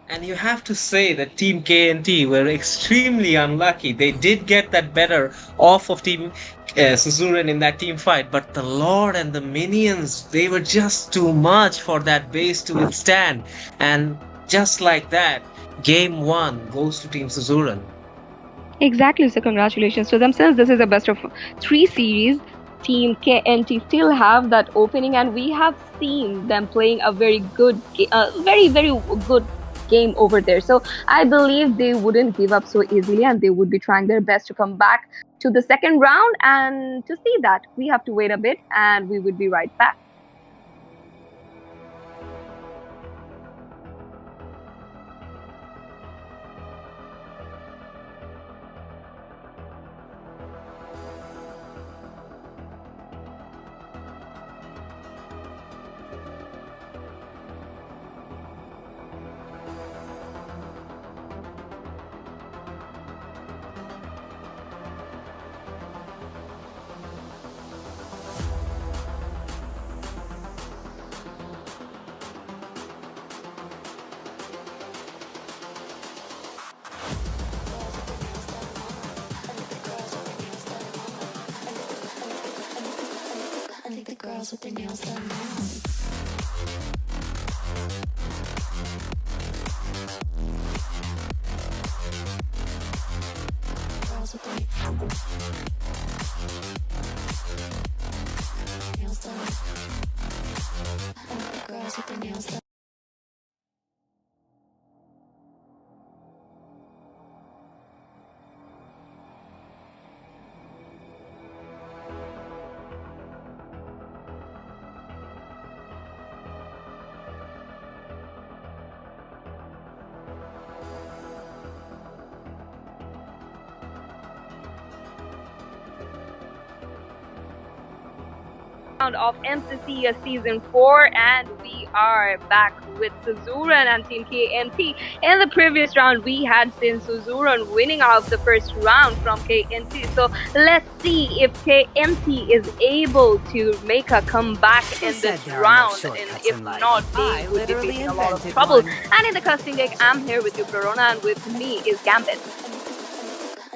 And you have to say that Team KNT were extremely unlucky. They did get that better off of Team Suzuran in that team fight, but the Lord and the minions, they were just too much for that base to withstand. And just like that, game one goes to Team Suzuran. Exactly. So congratulations to them. Since this is a best of three series, Team KNT still have that opening, and we have seen them playing a very good, very very good game over there. So I believe they wouldn't give up so easily, and they would be trying their best to come back to the second round. And to see that, we have to wait a bit, and we would be right back. girls with their nails done. Girls with their nails done. Girls with their nails done. Round of MCCS Season 4, and we are back with Suzuran and Team KNT. In the previous round, we had seen Suzuran winning out the first round from KNT. So let's see if KNT is able to make a comeback in this round, and if not, they would be facing a lot of trouble. And in the casting deck, I'm here with you, Corona, and with me is Gambit.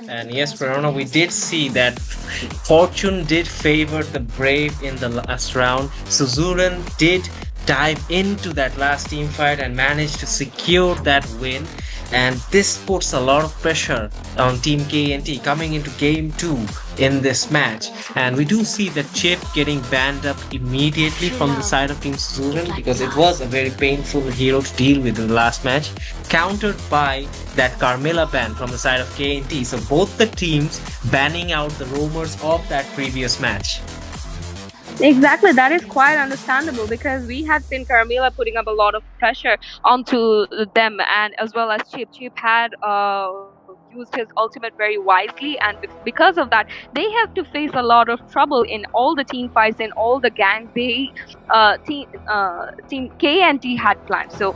And yes, Verona, we did see that fortune did favor the brave in the last round. Suzuran did dive into that last team fight and managed to secure that win. And this puts a lot of pressure on Team KNT coming into Game 2 in this match. And we do see that Chip getting banned up immediately from the side of Team Suzuran because it was a very painful hero to deal with in the last match, countered by that Carmilla ban from the side of KNT. So both the teams banning out the roamers of that previous match. Exactly, that is quite understandable because we had seen Carmilla putting up a lot of pressure onto them, and as well as Chip. Chip had used his ultimate very wisely, and because of that, they have to face a lot of trouble in all the team fights and all the gangs team KNT had planned. So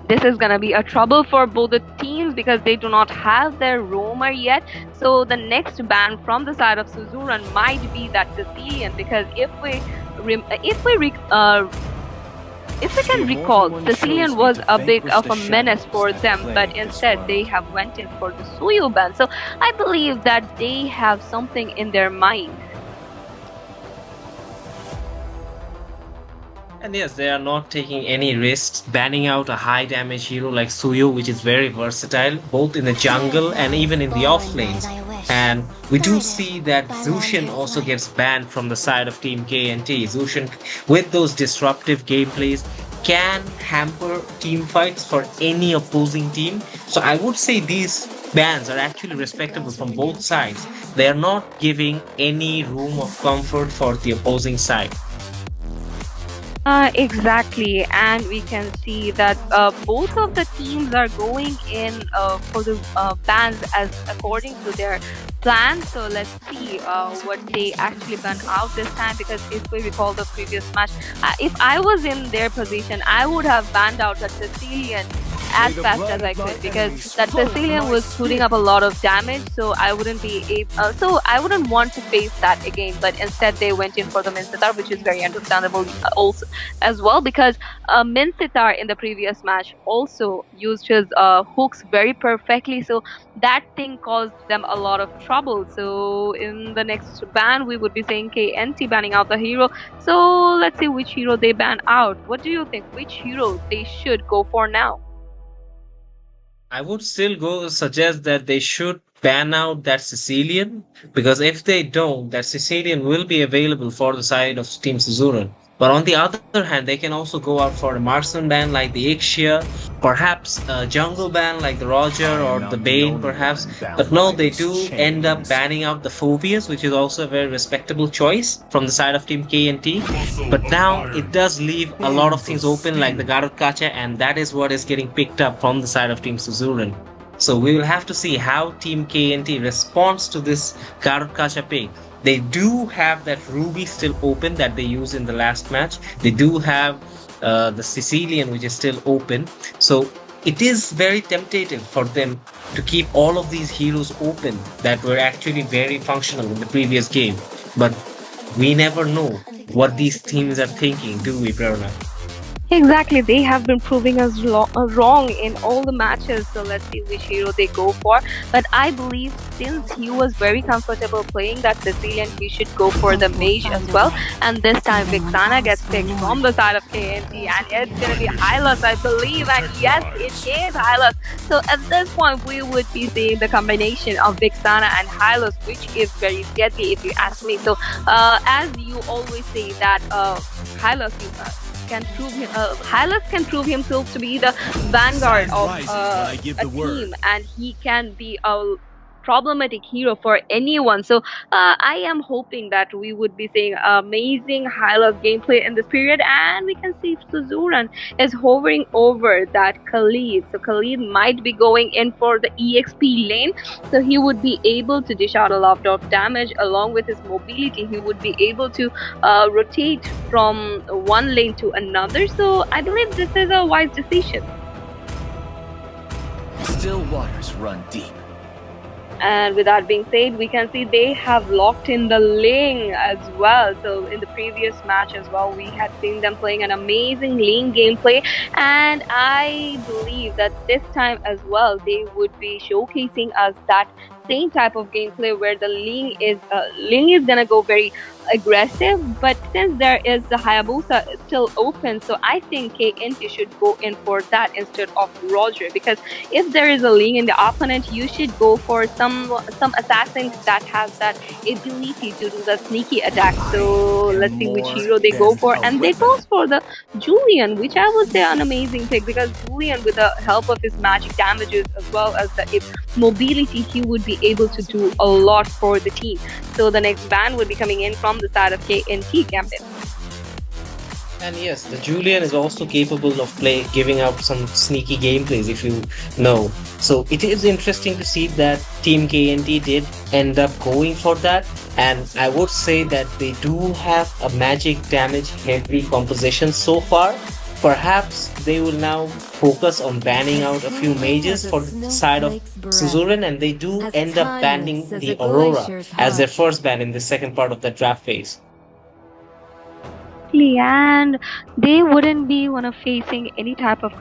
this is gonna be a trouble for both the teams because they do not have their roamer yet. So the next ban from the side of Suzuran might be that Sicilian, because if we can recall, Sicilian was a bit of a menace for them, but instead they have went in for the Suyu ban. So I believe that they have something in their mind. And yes, they are not taking any risks, banning out a high damage hero like Suyo, which is very versatile, both in the jungle and even in the off lanes. And we do see that Zushin also gets banned from the side of Team KNT. Zushin, with those disruptive gameplays, can hamper team fights for any opposing team. So I would say these bans are actually respectable from both sides. They are not giving any room of comfort for the opposing side. Exactly, and we can see that both of the teams are going in for the bans as according to their plan. So let's see what they actually ban out this time, because if we recall the previous match, if I was in their position, I would have banned out that Sicilian as fast as I could, because that Sicilian was putting up a lot of damage, so I wouldn't be able, so I wouldn't want to face that again. But instead they went in for the Minsitar, which is very understandable also as well, because Minsitar in the previous match also used his hooks very perfectly, so that thing caused them a lot of trouble. So in the next ban we would be saying KNT banning out the hero. So let's see which hero they ban out. What do you think, which hero they should go for now? I would still go suggest that they should ban out that Sicilian, because if they don't, that Sicilian will be available for the side of Team Suzuran. But on the other hand, they can also go out for a marksman ban like the Ixia, perhaps a jungle ban like the Roger or the Bane perhaps. But no, they do end up banning out the Phobias, which is also a very respectable choice from the side of Team KNT. But now it does leave a lot of things open like the Garut Kacha, and that is what is getting picked up from the side of Team Suzuran. So we will have to see how Team KNT responds to this Garut Kacha pick. They do have that Ruby still open that they used in the last match. They do have the Sicilian, which is still open. So it is very temptative for them to keep all of these heroes open that were actually very functional in the previous game. But we never know what these teams are thinking, do we, Prerna? Exactly, they have been proving us wrong in all the matches. So let's see which hero they go for. But I believe since he was very comfortable playing that Sicilian, he should go for the mage as well. And this time Vixana gets picked from the side of KNT, and it's gonna be Hylos, I believe. And yes, it is Hylos. So at this point, we would be seeing the combination of Vixana and Hylos, which is very deadly if you ask me. So as you always say that Hylos can prove Hylos can prove himself to be the vanguard of a team, and he can be a problematic hero for anyone. So I am hoping that we would be seeing amazing Hylos gameplay in this period, and we can see Suzuran is hovering over that Khalid. So Khalid might be going in for the EXP lane, so he would be able to dish out a lot of damage. Along with his mobility, he would be able to rotate from one lane to another. So I believe this is a wise decision. Still waters run deep. And with that being said, we can see they have locked in the lane as well. So in the previous match as well, we had seen them playing an amazing lane gameplay, and I believe that this time as well they would be showcasing us that same type of gameplay where the lane is gonna go very aggressive. But since there is the Hayabusa still open, so I think KNT should go in for that instead of Roger, because if there is a lane in the opponent, you should go for some assassins that has that ability to do the sneaky attack. So let's see which hero they go for, and they go for the Julian, which I would say an amazing pick, because Julian, with the help of his magic damages as well as the mobility, he would be able to do a lot for the team. So the next ban would be coming in from the side of KNT campaign. And yes, the Julian is also capable of giving out some sneaky gameplays, if you know. So it is interesting to see that Team KNT did end up going for that. And I would say that they do have a magic damage heavy composition so far. Perhaps they will now focus on banning out a few mages for the side of Suzuran, and they do end up banning the Aurora as their first ban in the second part of the draft phase. And they wouldn't be facing any type of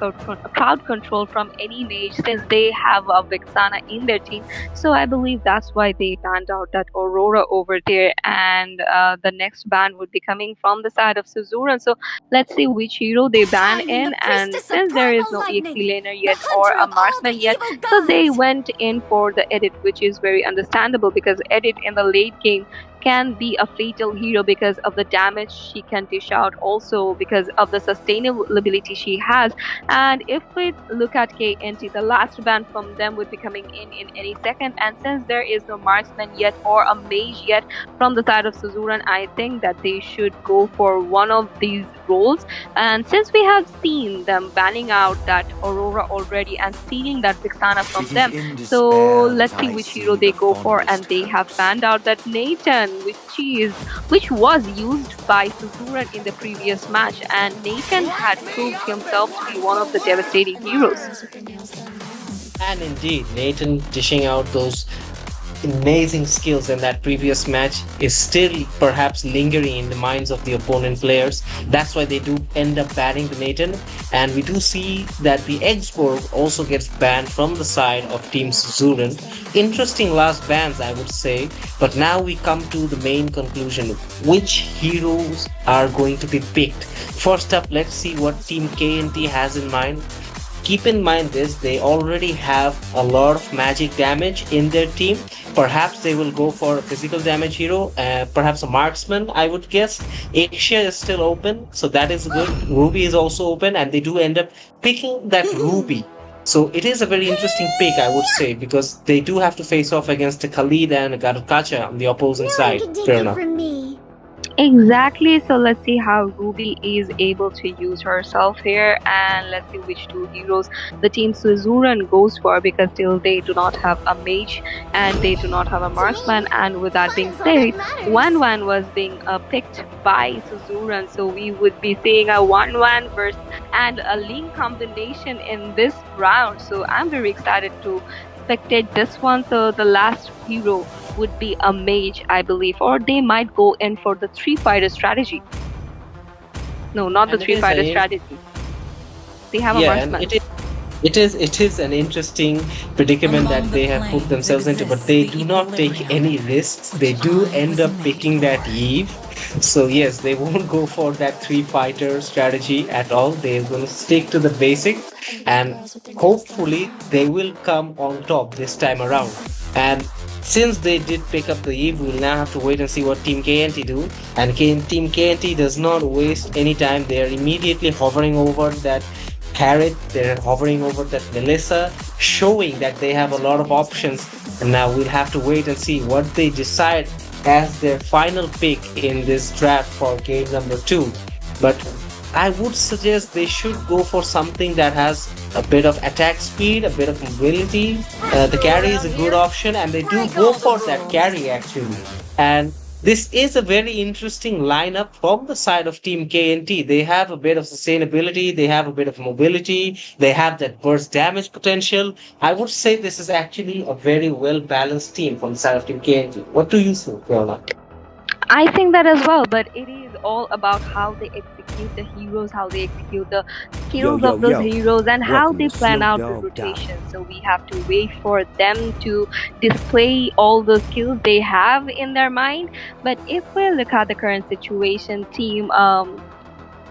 crowd control from any mage, since they have a Vixana in their team. So I believe that's why they banned out that Aurora over there, and the next ban would be coming from the side of Suzuran. So let's see which hero they ban in, and since there is no EXP laner yet or a marksman yet, so they went in for the Edit, which is very understandable, because Edit in the late game can be a fatal hero because of the damage she can dish out, also because of the sustainability she has. And if we look at KNT, the last ban from them would be coming in any second, and since there is no marksman yet or a mage yet from the side of Suzuran, I think that they should go for one of these roles. And since we have seen them banning out that Aurora already and stealing that Vixana from them, so let's see which hero they go for. And they have banned out that Nathan, which was used by Suzuran in the previous match, and Nathan had proved himself to be one of the devastating heroes. And indeed, Nathan dishing out those amazing skills in that previous match is still perhaps lingering in the minds of the opponent players. That's why they do end up banning the Nathan, and we do see that the Eggsborg also gets banned from the side of Team Suzuran. Interesting last bans, I would say, but now we come to the main conclusion. Which heroes are going to be picked? First up, let's see what Team KNT has in mind. Keep in mind this, they already have a lot of magic damage in their team. Perhaps they will go for a physical damage hero, perhaps a marksman, I would guess. Asia is still open, so that is good. Ruby is also open, and they do end up picking that Ruby. So it is a very interesting pick, I would say, because they do have to face off against a Khalid and a Garukacha on the opposing side. Fair enough. Exactly, so let's see how Ruby is able to use herself here, and let's see which two heroes the team Suzuran goes for, because still they do not have a mage and they do not have a marksman. And with that being said, 1-1 was being picked by Suzuran, so we would be seeing a 1-1 versus and a link combination in this round. So I'm very excited to spectate this one. So the last hero would be a mage, I believe, or they might go in for the 3 fighter strategy. No, not the 3 fighter strategy. They have a Yeah, and marksman. it is an interesting predicament that they have put themselves into, but they do not take any risks. They do end up picking that Eve. So yes, they won't go for that three fighter strategy at all. They're going to stick to the basics, And black and girls with their nails done. hopefully they will come on top this time around. And since they did pick up the Eve, we'll now have to wait and see what Team KNT do. And Team KNT does not waste any time. They are immediately hovering over that Carrot, they're hovering over that Melissa, showing that they have a lot of options. And now we'll have to wait and see what they decide as their final pick in this draft for game number two. But I would suggest they should go for something that has a bit of attack speed, a bit of mobility. The carry is a good option, and they do go for that carry actually. And this is a very interesting lineup from the side of Team KNT. They have a bit of sustainability, they have a bit of mobility, they have that burst damage potential. I would say this is actually a very well balanced team from the side of Team KNT. What do you think, Fiona? I think that as well, but it is all about how they execute the heroes, how they execute the Yo, skills yo, of those yo. heroes, and how Welcome they to plan Snoop out the Dogg Down. rotation. So we have to wait for them to display all the skills they have in their mind. But if we look at the current situation, team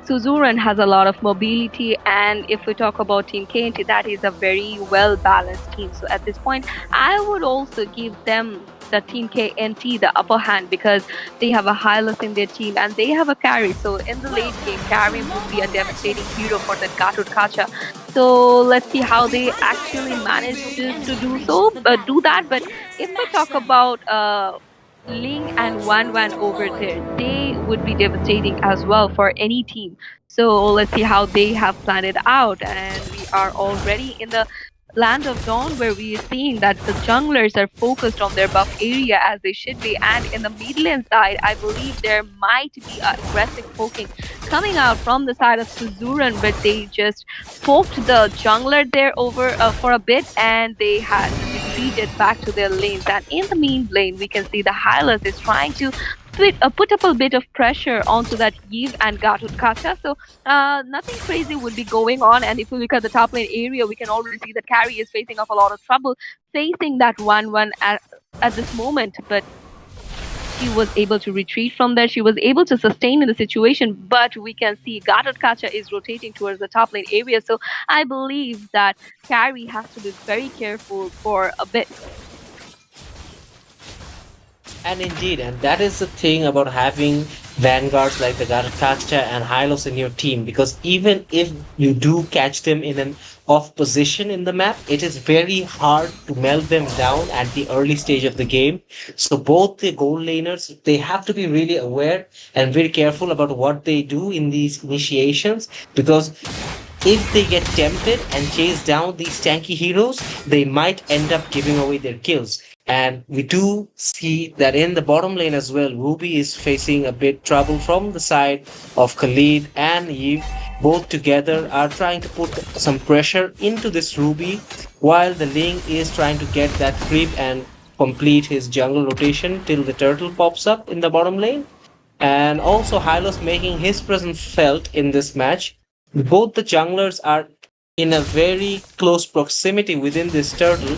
Suzuran has a lot of mobility, and if we talk about Team KNT, that is a very well balanced team. So at this point, I would also give them the Team KNT the upper hand because they have a Hylas in their team and they have a carry. So in the late game, carry would be a devastating hero for the Gatot Kacha. So let's see how they actually manages to do that. But if we talk about Ling and Wan over there, they would be devastating as well for any team. So let's see how they have planned it out. And we are already in the land of dawn where we are seeing that the junglers are focused on their buff area as they should be. And in the mid lane side, I believe there might be aggressive poking coming out from the side of Suzuran, but they just poked the jungler there over for a bit and they had retreated back to their lanes. And in the main lane, we can see the Hylas is trying to put up a bit of pressure onto that Eve and Gatut Kacha. So nothing crazy would be going on. And if we look at the top lane area, we can already see that Carrie is facing off a lot of trouble facing that 1-1 at this moment. But she was able to retreat from there. She was able to sustain in the situation, but we can see Gatot Kacha is rotating towards the top lane area. So I believe that Carrie has to be very careful for a bit. And indeed, and that is the thing about having vanguards like the Garakacha and Hylos in your team, because even if you do catch them in an off position in the map, it is very hard to melt them down at the early stage of the game. So both the goal laners, they have to be really aware and very careful about what they do in these initiations, because if they get tempted and chase down these tanky heroes, they might end up giving away their kills. And we do see that in the bottom lane as well, Ruby is facing a bit trouble from the side of Khalid and Eve. Both together are trying to put some pressure into this Ruby, while the Ling is trying to get that creep and complete his jungle rotation till the turtle pops up in the bottom lane. And also Hylos making his presence felt in this match. Both the junglers are in a very close proximity within this turtle.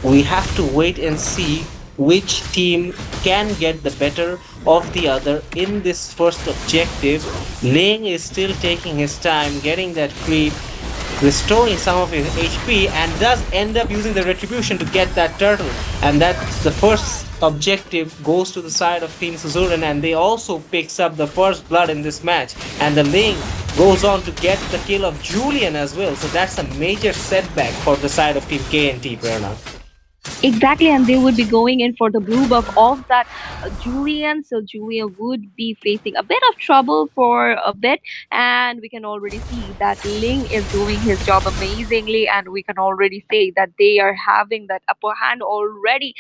We have to wait and see which team can get the better of the other in this first objective. Ling is still taking his time getting that creep, restoring some of his HP, and does end up using the retribution to get that turtle. And that's the first objective goes to the side of Team Suzuran, and they also picks up the first blood in this match. And the Ling goes on to get the kill of Julian as well. So that's a major setback for the side of Team KNT, Prerna. Exactly, and they would be going in for the blue buff of that Julian. So Julian would be facing a bit of trouble for a bit, and we can already see that Ling is doing his job amazingly, and we can already say that they are having that upper hand already.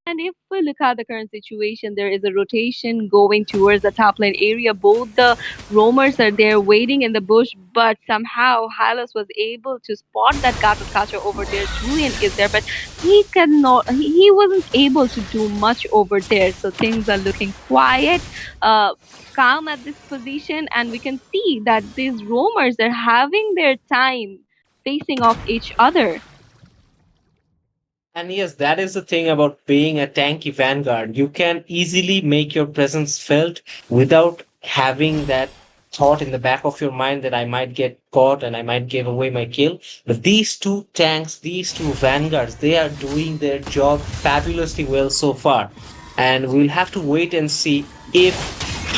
And if we look at the current situation, there is a rotation going towards the top lane area. Both the roamers are there waiting in the bush, but somehow Hylos was able to spot that Gatot Kacha over there. Julian is there, but he not he wasn't able to do much over there. So things are looking quiet, uh, calm at this position, and we can see that these roamers are having their time facing off each other. And yes, that is the thing about being a tanky vanguard. You can easily make your presence felt without having that thought in the back of your mind that I might get caught and I might give away my kill. But these two tanks, these two vanguards, they are doing their job fabulously well so far. And we'll have to wait and see if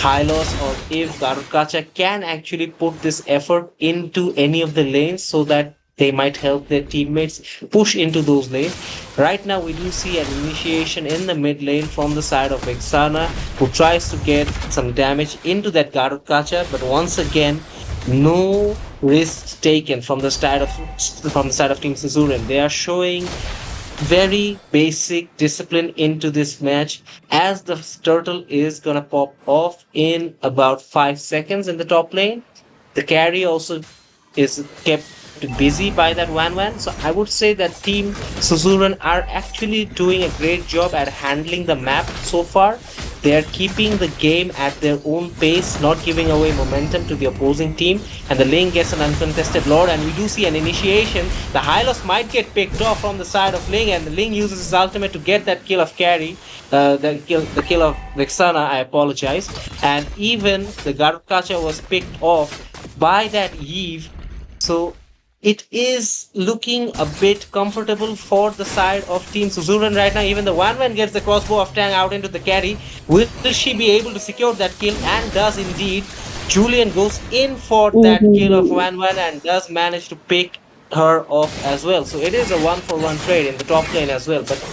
Hylos or if Garukacha can actually put this effort into any of the lanes so that they might help their teammates push into those lanes. Right now, we do see an initiation in the mid lane from the side of Vexana, who tries to get some damage into that Garukacha, but once again, no risks taken from the side of Team Suzuran. They are showing very basic discipline into this match as the turtle is gonna pop off in about 5 seconds in the top lane. The carry also is kept busy by that Wan Wan. So I would say that Team Suzuran are actually doing a great job at handling the map so far. They are keeping the game at their own pace, not giving away momentum to the opposing team. And the lane gets an uncontested lord, and we do see an initiation. The Hylos might get picked off from the side of Ling, and the Ling uses his ultimate to get that kill of carry. The kill of Vexana, I apologize. And even the Garukacha was picked off by that Eve. So it is looking a bit comfortable for the side of Team Suzuran right now. Even the Wan Wan gets the crossbow of Tang out into the carry. Will she be able to secure that kill? And does indeed. Julian goes in for that kill of Wan Wan and does manage to pick her off as well. So it is a 1-for-1 trade in the top lane as well. But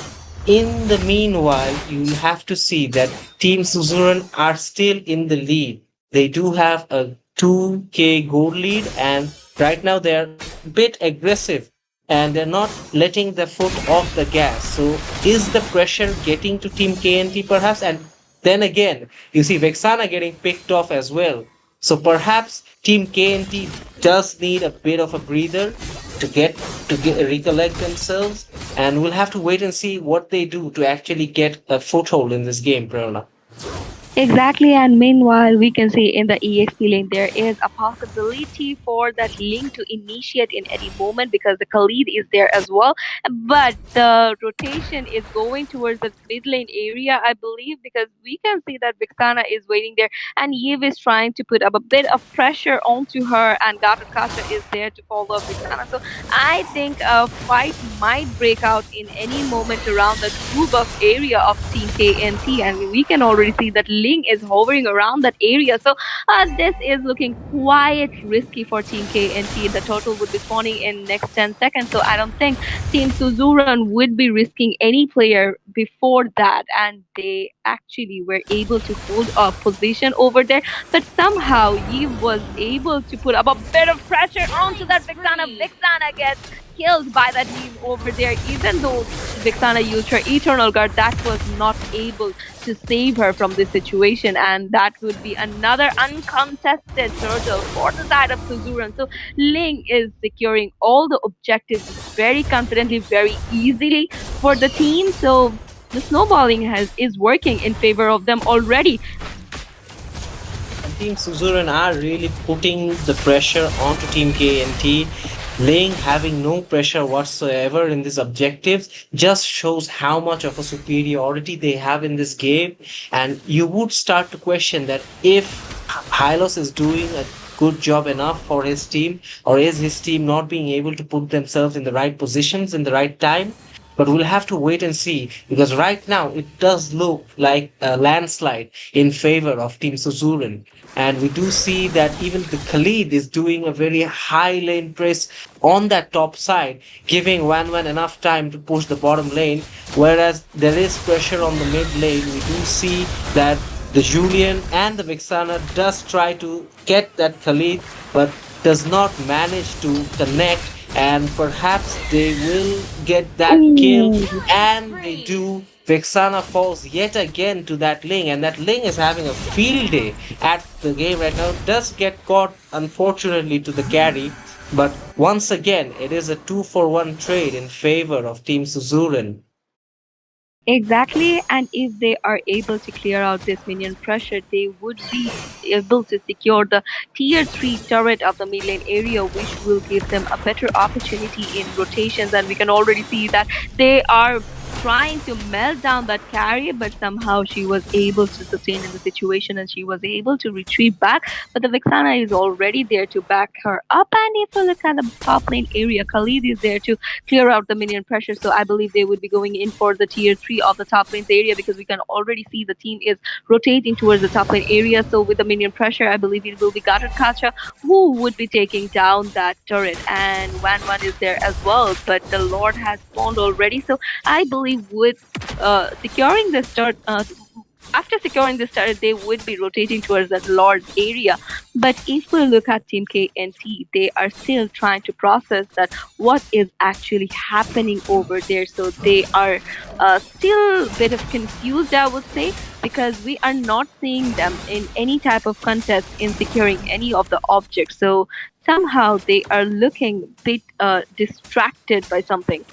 in the meanwhile, you have to see that Team Suzuran are still in the lead. They do have a 2k gold lead, and right now they're a bit aggressive and they're not letting the foot off the gas. So is the pressure getting to Team KNT perhaps? And then again, you see Vexana getting picked off as well. So perhaps Team KNT does need a bit of a breather to recollect themselves, and we'll have to wait and see what they do to actually get a foothold in this game, Prerna. Exactly, and meanwhile, we can see in the EXP lane there is a possibility for that link to initiate in any moment because the Khalid is there as well. But the rotation is going towards the mid lane area, I believe, because we can see that Vixana is waiting there, and Yiv is trying to put up a bit of pressure onto her, and Gatakasha is there to follow up Vixana. So I think a fight might break out in any moment around the true buff area of Team KNT, and we can already see that Ling is hovering around that area. So this is looking quite risky for Team KNT. The turtle would be spawning in next 10 seconds, so I don't think Team Suzuran would be risking any player before that, and they actually were able to hold a position over there. But somehow Eve was able to put up a bit of pressure onto that Vixana. Vixana gets killed by that Eve over there, even though Vixana used her Eternal Guard, that was not able to save her from this situation, and that would be another uncontested turtle for the side of Suzuran. So Ling is securing all the objectives very confidently, very easily for the team. So the snowballing is working in favor of them already. And Team Suzuran are really putting the pressure onto Team KNT. Ling having no pressure whatsoever in these objectives just shows how much of a superiority they have in this game. And you would start to question that if Hylos is doing a good job enough for his team, or is his team not being able to put themselves in the right positions in the right time. But we'll have to wait and see, because right now it does look like a landslide in favor of Team Suzuran. And we do see that even the Khalid is doing a very high lane press on that top side, giving Wan Wan enough time to push the bottom lane. Whereas there is pressure on the mid lane, we do see that the Julian and the Vixana does try to get that Khalid, but does not manage to connect, and perhaps they will get that kill, and they do. Vexana falls yet again to that Ling, and that Ling is having a field day at the game right now. Does get caught, unfortunately, to the carry, but once again, it is a 2-for-1 trade in favor of Team Suzuran. Exactly, and if they are able to clear out this minion pressure, they would be able to secure the tier 3 turret of the mid lane area, which will give them a better opportunity in rotations. And we can already see that they are trying to melt down that carry, but somehow she was able to sustain in the situation and she was able to retrieve back. But the Vixana is already there to back her up. And if we look at the top lane area, Khalid is there to clear out the minion pressure. So I believe they would be going in for the tier 3 of the top lane's area because we can already see the team is rotating towards the top lane area. So with the minion pressure, I believe it will be Gatot Kacha who would be taking down that turret. And Wan Wan is there as well, but the Lord has spawned already. So I believe with securing this turret, after securing this turret, they would be rotating towards that Lord's area. But if we look at Team KNT, they are still trying to process that what is actually happening over there. So they are still a bit of confused, I would say, because we are not seeing them in any type of contest in securing any of the objects. So somehow they are looking a bit distracted by something.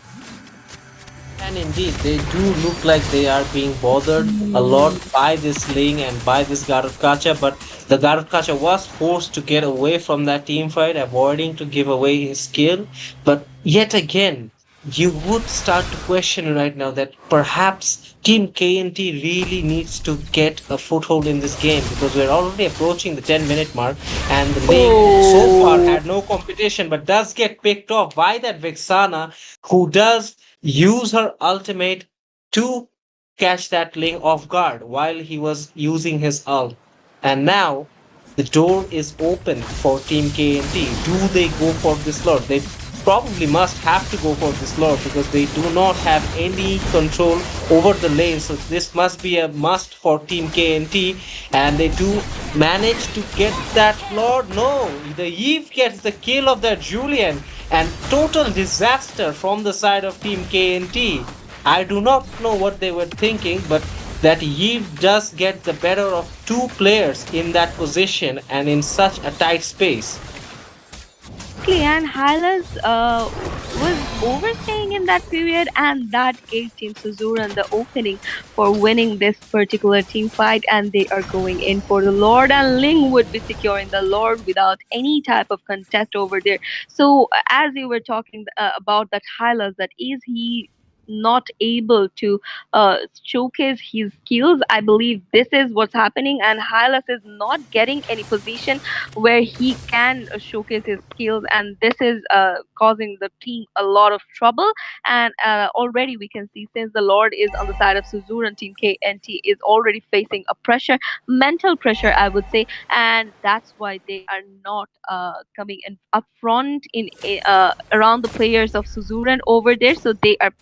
And indeed, they do look like they are being bothered a lot by this Ling and by this Garutkacha, but the Garutkacha was forced to get away from that team fight, avoiding to give away his skill. But yet again, you would start to question right now that perhaps Team KNT really needs to get a foothold in this game because we're already approaching the 10-minute mark, and the Ling so far Oh. had no competition but does get picked off by that Vexana who does use her ultimate to catch that Ling off guard while he was using his ult. And now the door is open for Team KNT. Do they go for this Lord? They probably must have to go for this Lord because they do not have any control over the lane. So this must be a must for Team KNT. And they do manage to get that Lord. No, the Eve gets the kill of that Julian and total disaster from the side of Team KNT. I do not know what they were thinking, but that Yves does get the better of two players in that position and in such a tight space. Exactly, and Hylas was overstaying in that period, and that gave Team Suzuran the opening for winning this particular team fight. And they are going in for the Lord, and Ling would be securing the Lord without any type of contest over there. So, as you were talking about that Hylas, that is he not able to showcase his skills. I believe this is what's happening, and Hylas is not getting any position where he can showcase his skills, and this is causing the team a lot of trouble. And already we can see, since the Lord is on the side of Suzur, and Team KNT is already facing a pressure, mental pressure, I would say, and that's why they are not coming in up front in around the players of Suzuran over there. So they are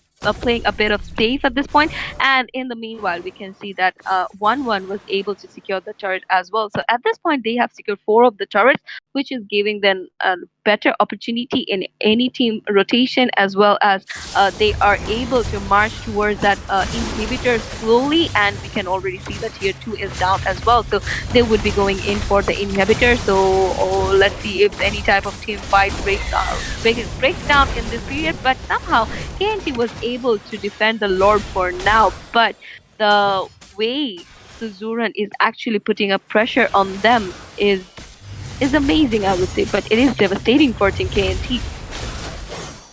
playing a bit of safe at this point. And in the meanwhile, we can see that 1-1 was able to secure the turret as well. So at this point, they have secured 4 of the turrets, which is giving them a better opportunity in any team rotation, as well as they are able to march towards that inhibitor slowly. And we can already see that tier 2 is down as well. So they would be going in for the inhibitor. So let's see if any type of team fight breaks down in this period. But somehow KNT was able to defend the Lord for now, but the way Suzuran is actually putting a pressure on them is amazing, I would say, but it is devastating for Team KNT.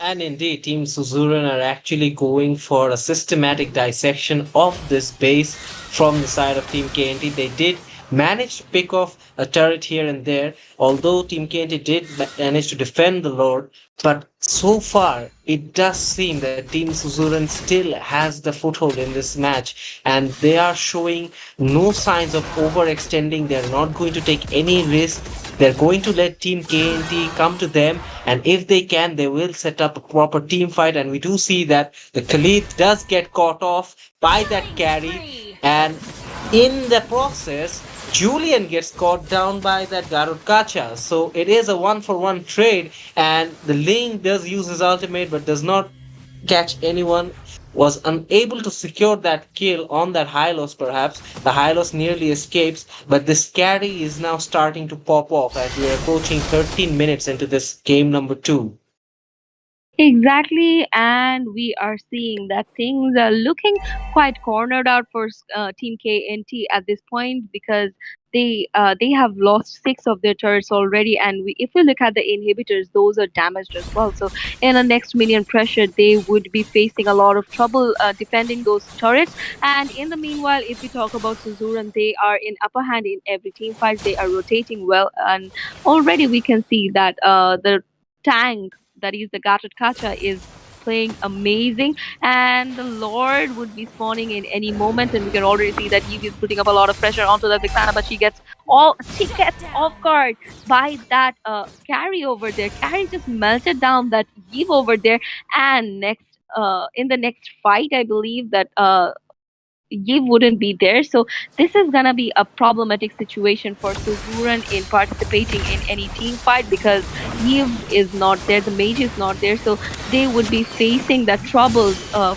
And indeed, Team Suzuran are actually going for a systematic dissection of this base from the side of Team KNT. They did manage to pick off a turret here and there, although Team KNT did manage to defend the Lord. But so far, it does seem that Team Suzuran still has the foothold in this match, and they are showing no signs of overextending. They're not going to take any risk. They're going to let Team KNT come to them, and if they can, they will set up a proper team fight. And we do see that the Khalid does get caught off by that carry, and in the process, Julian gets caught down by that Garud Kacha. So it is a 1-for-1 trade, and the Ling does use his ultimate but does not catch anyone. Was unable to secure that kill on that Hylos, perhaps. The Hylos nearly escapes, but this carry is now starting to pop off as we are approaching 13 minutes into this game number 2. Exactly, and we are seeing that things are looking quite cornered out for Team KNT at this point because they have lost six of their turrets already, and if we look at the inhibitors, those are damaged as well. So in a next minion pressure, they would be facing a lot of trouble defending those turrets. And in the meanwhile, if we talk about Suzuran, they are in upper hand in every team fight. They are rotating well, and already we can see that the tank that is the Gatot Kacha is playing amazing, and the Lord would be spawning in any moment, and we can already see that Eve is putting up a lot of pressure onto the Vixana, but she gets off guard by that carry over there. Carry just melted down that Eve over there, and next in the next fight, I believe that Yiv wouldn't be there. So this is gonna be a problematic situation for Suzuran in participating in any team fight because Yiv is not there, the mage is not there. So they would be facing the troubles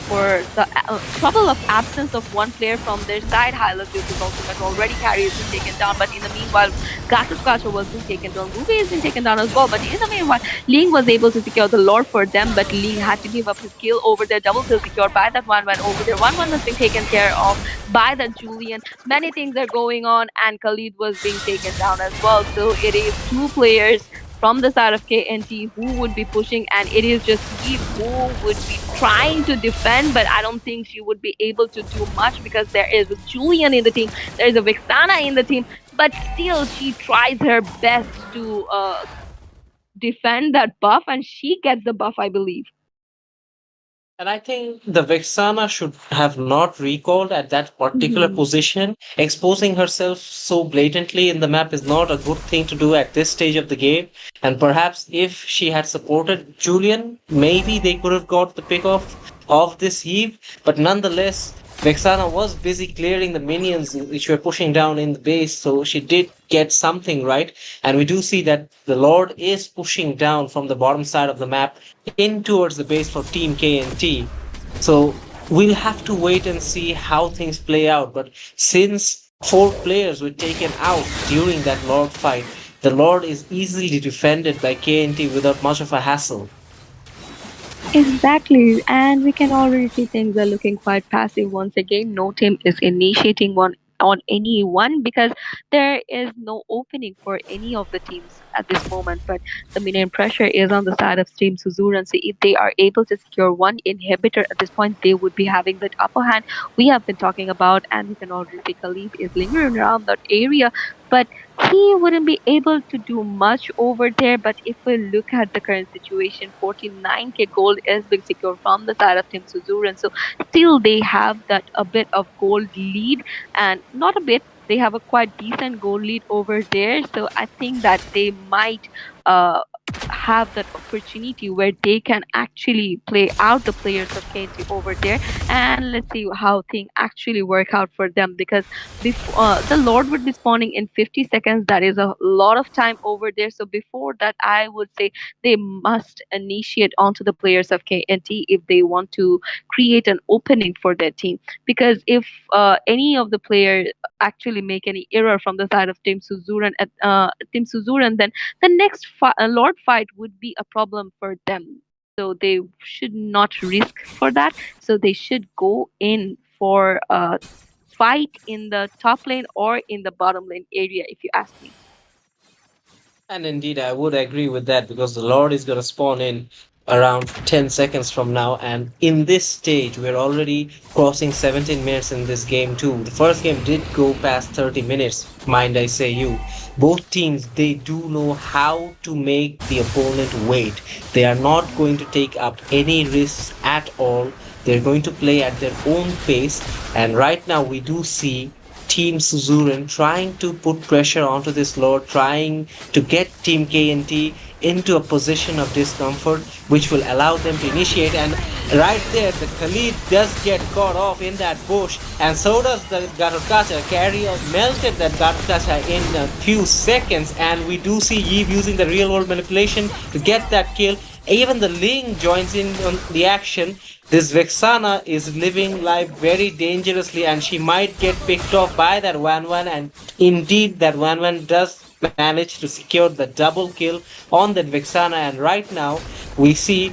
for the trouble of absence of one player from their side. Hylas used his ultimate already, carry has been taken down, but in the meanwhile, Gatuskacha was being taken down, Ruby has been taken down as well. But in the meanwhile, Ling was able to secure the lord for them, but Ling had to give up his kill over there. Double kill secured by that 1-1 over there. 1-1 has been taken care of by the Julian. Many things are going on, and Khalid was being taken down as well. So it is two players from the side of KNT who would be pushing, and it is just Eve who would be trying to defend, but I don't think she would be able to do much because there is a Julian in the team, there is a Vixana in the team, but still she tries her best to defend that buff, and she gets the buff, I believe. And I think the Vexana should have not recalled at that particular Mhm. position. Exposing herself so blatantly in the map is not a good thing to do at this stage of the game. And perhaps if she had supported Julian, maybe they could have got the pick off of this heave. But nonetheless, Vexana was busy clearing the minions which were pushing down in the base, so she did get something right. And we do see that the Lord is pushing down from the bottom side of the map in towards the base for Team KNT. So we'll have to wait and see how things play out. But since four players were taken out during that Lord fight, the Lord is easily defended by KNT without much of a hassle. Exactly, and we can already see things are looking quite passive once again. No team is initiating one on anyone because there is no opening for any of the teams at this moment. But the main pressure is on the side of Team Suzuran. So if they are able to secure one inhibitor at this point, they would be having that upper hand we have been talking about, and we can already see Khalid is lingering around that area, but he wouldn't be able to do much over there. But if we look at the current situation, 49k gold is being secured from the side of Team Suzuran. So still they have that a bit of gold lead, and not a bit. They have a quite decent gold lead over there. So I think that they might uh, have that opportunity where they can actually play out the players of KNT over there, and let's see how things actually work out for them because before the lord would be spawning in 50 seconds, that is a lot of time over there. So before that, I would say they must initiate onto the players of KNT if they want to create an opening for their team, because if any of the players actually make any error from the side of Team Suzuran, then the next lord fight would be a problem for them. So they should not risk for that. So they should go in for fight in the top lane or in the bottom lane area, if you ask me. And indeed, I would agree with that because the Lord is going to spawn in around 10 seconds from now. And in this stage, we're already crossing 17 minutes in this game, too. The first game did go past 30 minutes, mind I say you. Both teams, they do know how to make the opponent wait. They are not going to take up any risks at all. They're going to play at their own pace. And right now, we do see Team Suzuran trying to put pressure onto this lord, trying to get Team KNT into a position of discomfort, which will allow them to initiate. And right there, the Khalid does get caught off in that bush, and so does the Garukacha. Carrier melted that Garukacha in a few seconds, and we do see Yves using the real world manipulation to get that kill. Even the Ling joins in on the action. This Vexana is living life very dangerously, and she might get picked off by that 1-1. And indeed, that 1-1 does manage to secure the double kill on that Vexana. And right now, we see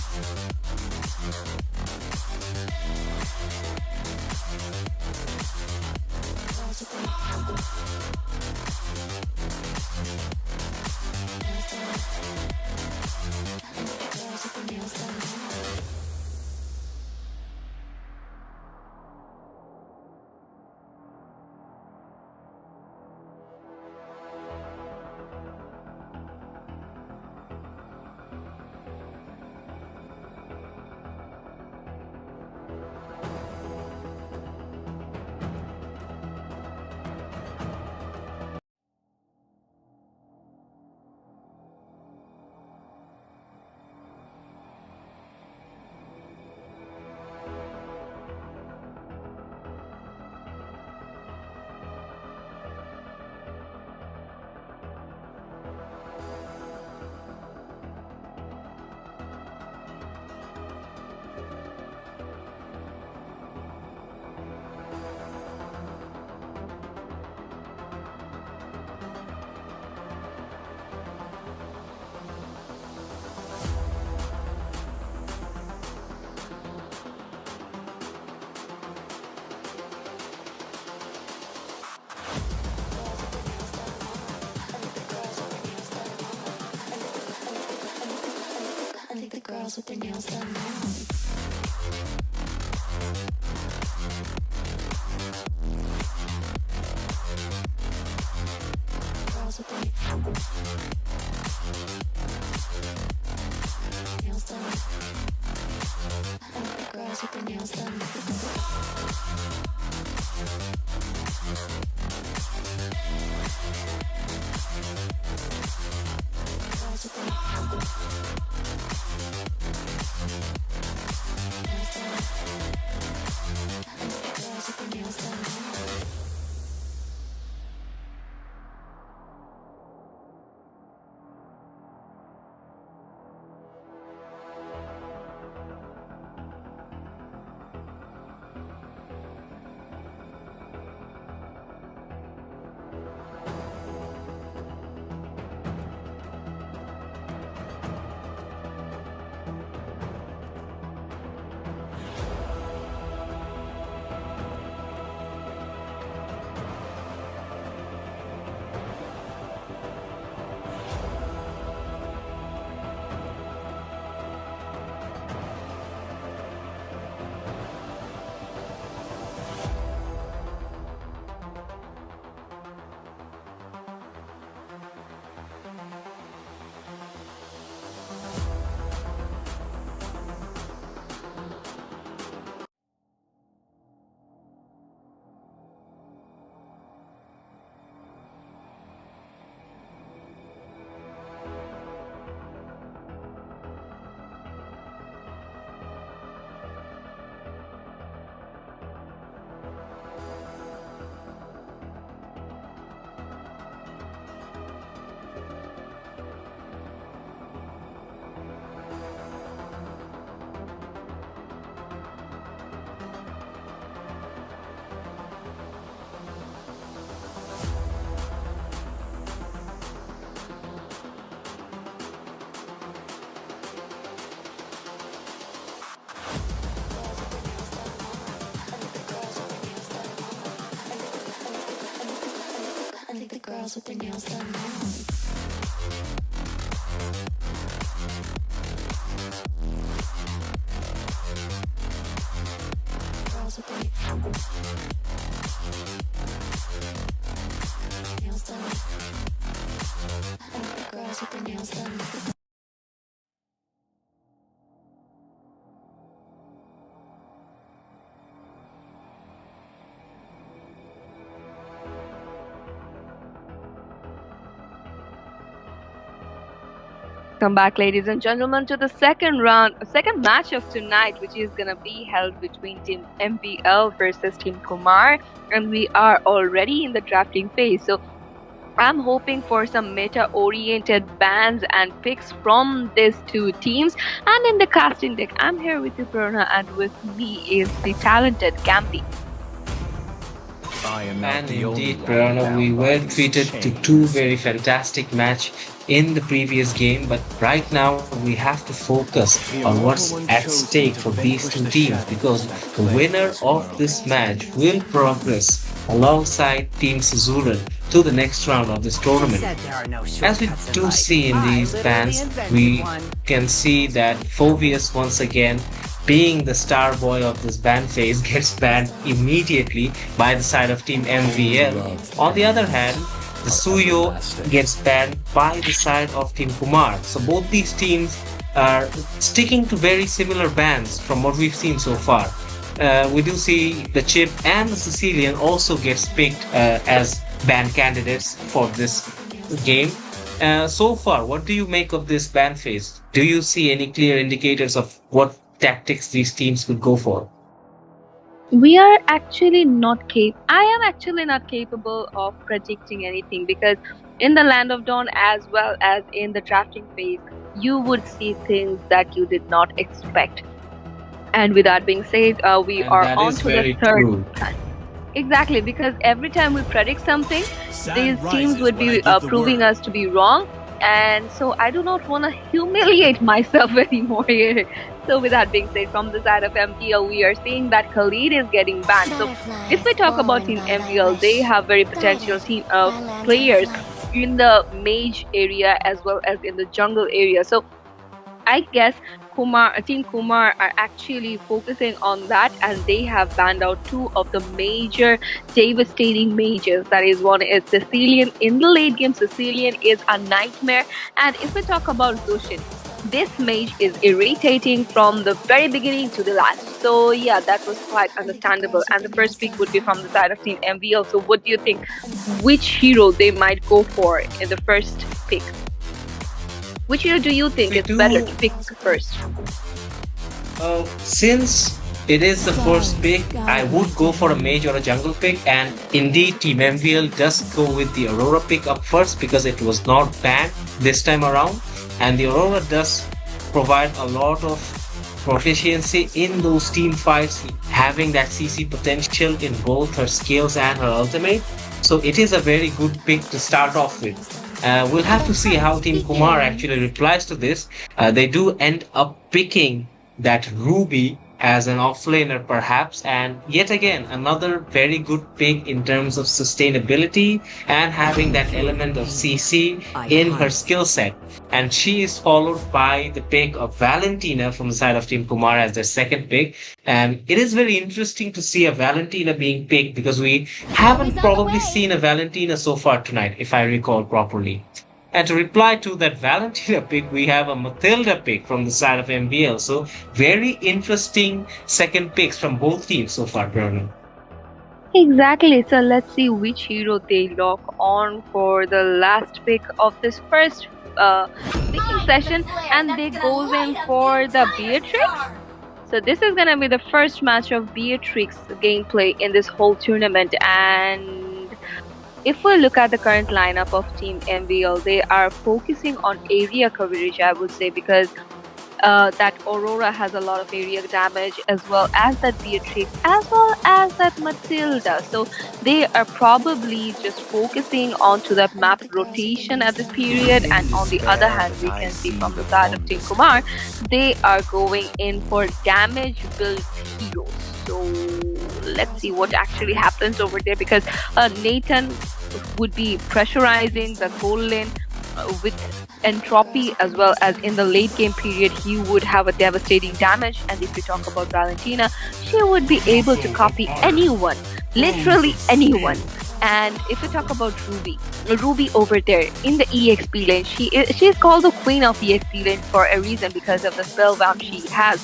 Girls with the nails done. I like the girls with the nails done. I like the girls with their nails done now. Girls with their nails done. I like the girls with their nails done. Girls with their nails done. I like the girls with their nails done. I like the girls with their nails done now. Girls with their nails done. I like the girls with their nails done. Welcome back, ladies and gentlemen, to the second match of tonight, which is gonna be held between Team MPL versus Team Kumar, and we are already in the drafting phase. So I'm hoping for some meta-oriented bans and picks from these two teams. And in the casting deck, I'm here with you, Prerna, and with me is the talented Gambi. I am not And the only indeed, one Prerna, we bound by were these treated to two chains. very fantastic match in the previous game, but right now we have to focus The on Immortal what's One at chose me stake to for these vanquish two the teams shadows because that the plague winner this of world. this match will progress alongside Team Suzuran to the next round of this Who tournament. said there are no As we shortcuts in do life? see in I these literally bands, invented we one. can see that Phobius once again, being the star boy of this band phase, gets banned immediately by the side of Team MVL. On the other hand, the Suyo gets banned by the side of Team Kumar. So both these teams are sticking to very similar bans from what we've seen so far. We do see the Chip and the Sicilian also gets picked as ban candidates for this game. So far, what do you make of this ban phase? Do you see any clear indicators of what tactics these teams could go for? We are actually not I am actually not capable of predicting anything because in the Land of Dawn as well as in the drafting phase, you would see things that you did not expect. And with that being said, we And are that on is to the very third. true. Exactly, because every time we predict something, these Sun teams rises would when I be give the proving word. us to be wrong. And so I do not want to humiliate myself anymore here. So with that being said, from the side of MPL, we are seeing that Khalid is getting banned. So if we Butterflies talk about born Team by my MPL, they wish, have very potential guided team by lantern players flight. in the mage area as well as in the jungle area. So I guess Team Kumar are actually focusing on that, and they have banned out two of the major devastating mages. That is, one is Sicilian. In the late game, Sicilian is a nightmare. And if we talk about Zushin, this mage is irritating from the very beginning to the last. So yeah, that was quite All the understandable. girls with And the the first nails pick done would be look from the side of Team like MVL. So what do you think? Which hero they might go for in the first pick? Which hero do you If think we is better do, to pick first? since it is the first pick, I would go for a mage or a jungle pick, and indeed, Team MVL does go with the Aurora pick up first because it was not banned this time around, and the Aurora does provide a lot of proficiency in those team fights, having that CC potential in both her skills and her ultimate. So it is a very good pick to start off with. We'll have the to see how hunt Team Kumar actually begins. replies to this. They do end up picking that Ruby as an offlaner, perhaps, and yet again, another very good pick in terms of sustainability and having that Feel the element of pain. CC I in her harness skill it. set. And she is followed by the pick of Valentina from the side of Team Kumar as their second pick. And it is very interesting to see a Valentina being picked because we Always haven't on the probably way. seen a Valentina so far tonight, if I recall properly. And to reply to that Valentina pick, we have a Matilda pick from the side of MBL. So very interesting second picks from both teams so far, Bernard. Exactly. So let's see which hero they lock on for the last pick of this first picking session, and they goes in for the Beatrix. So this is gonna be the first match of Beatrix gameplay in this whole tournament, and if we look at the current lineup of Team MVL, they are focusing on area coverage, I would say, because that Aurora has a lot of area damage, as well as that Beatrix, as well as that Matilda. So they are probably just focusing onto that All map the girls with the rotation at nails this done look period. In And on the other despair, hand, but we I can see see from the the side of Team fullness Kumar, within. they are going in for damage build heroes. So let's see what actually happens over there, because Nathan would be pressurizing the goal lane with entropy, as well as in the late game period he would have a devastating damage. And if we talk about Valentina, she would be able to copy anyone, literally anyone. And if we talk about Ruby over there in the EXP lane, she is called the queen of EXP lane for a reason, because of the spell vamp she has.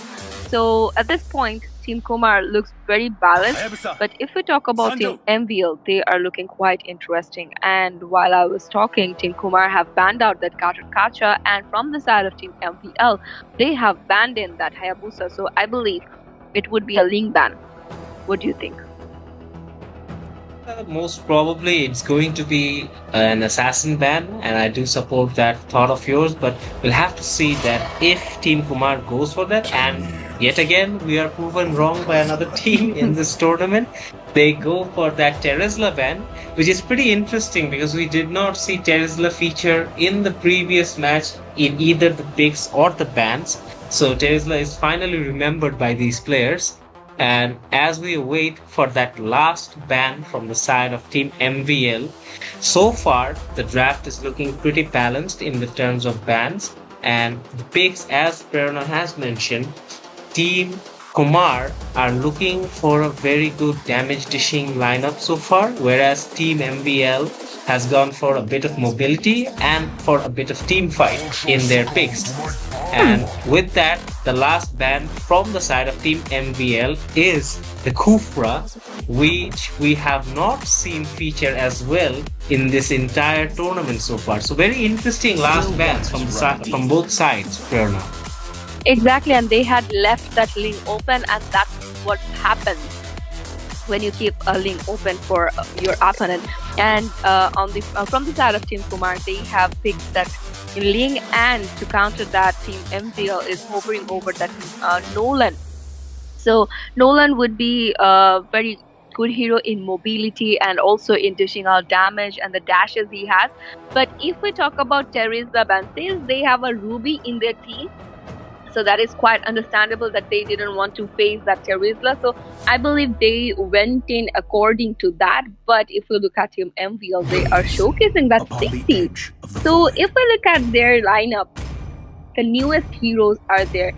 So at this point, Team Kumar looks very balanced. But if we talk about Team MVL, they are looking quite interesting. And while I was talking, Team Kumar have banned out that Kacha, and from the side of Team MVL, they have banned in that Hayabusa. So I believe it would be a Ling ban. What do you think? Most probably it's going to be an assassin ban, and I do support that thought of yours, but we'll have to see that if Team Kumar goes for that, and yet again, we are proven wrong by another team in this tournament. They go for that Terizla ban, which is pretty interesting because we did not see Terizla feature in the previous match in either the picks or the bans. So Terizla is finally remembered by these players. And as we wait for that last ban from the side of Team MVL, so far the draft is looking pretty balanced in the terms of bans. And the picks, as Prerna has mentioned, Team Kumar are looking for a very good damage dishing lineup so far, whereas Team MVL has gone for a bit of mobility and for a bit of team fight in their picks. And with that, the last ban from the side of Team MVL is the Kufra, which we have not seen feature as well in this entire tournament so far. So very interesting last bans from both sides, Prerna. Exactly, and they had left that link open, and that's what happens when you keep a link open for your opponent. And on the from the side of Team Kumar, they have picked that link, and to counter that, Team MVL is hovering over that Nolan. So Nolan would be a very good hero in mobility and also in dishing out damage and the dashes he has. But if we talk about Teresa Banses, they have a Ruby in their team. So that is quite understandable that they didn't want to face that Teresa. So I believe they went in according to that. But if we look at Team MVL, they are showcasing that safety. So if we look at their lineup, the newest heroes are there.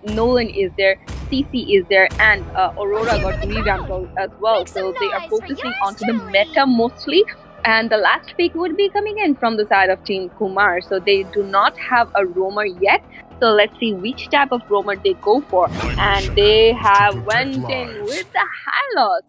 Nolan is there, CC is there, and Aurora got revamped as well. So they are focusing onto the meta mostly. And the last pick would be coming in from the side of Team Kumar. So they do not have a roamer yet. So let's see which type of roamer they go for. And they have went in with the Hylos.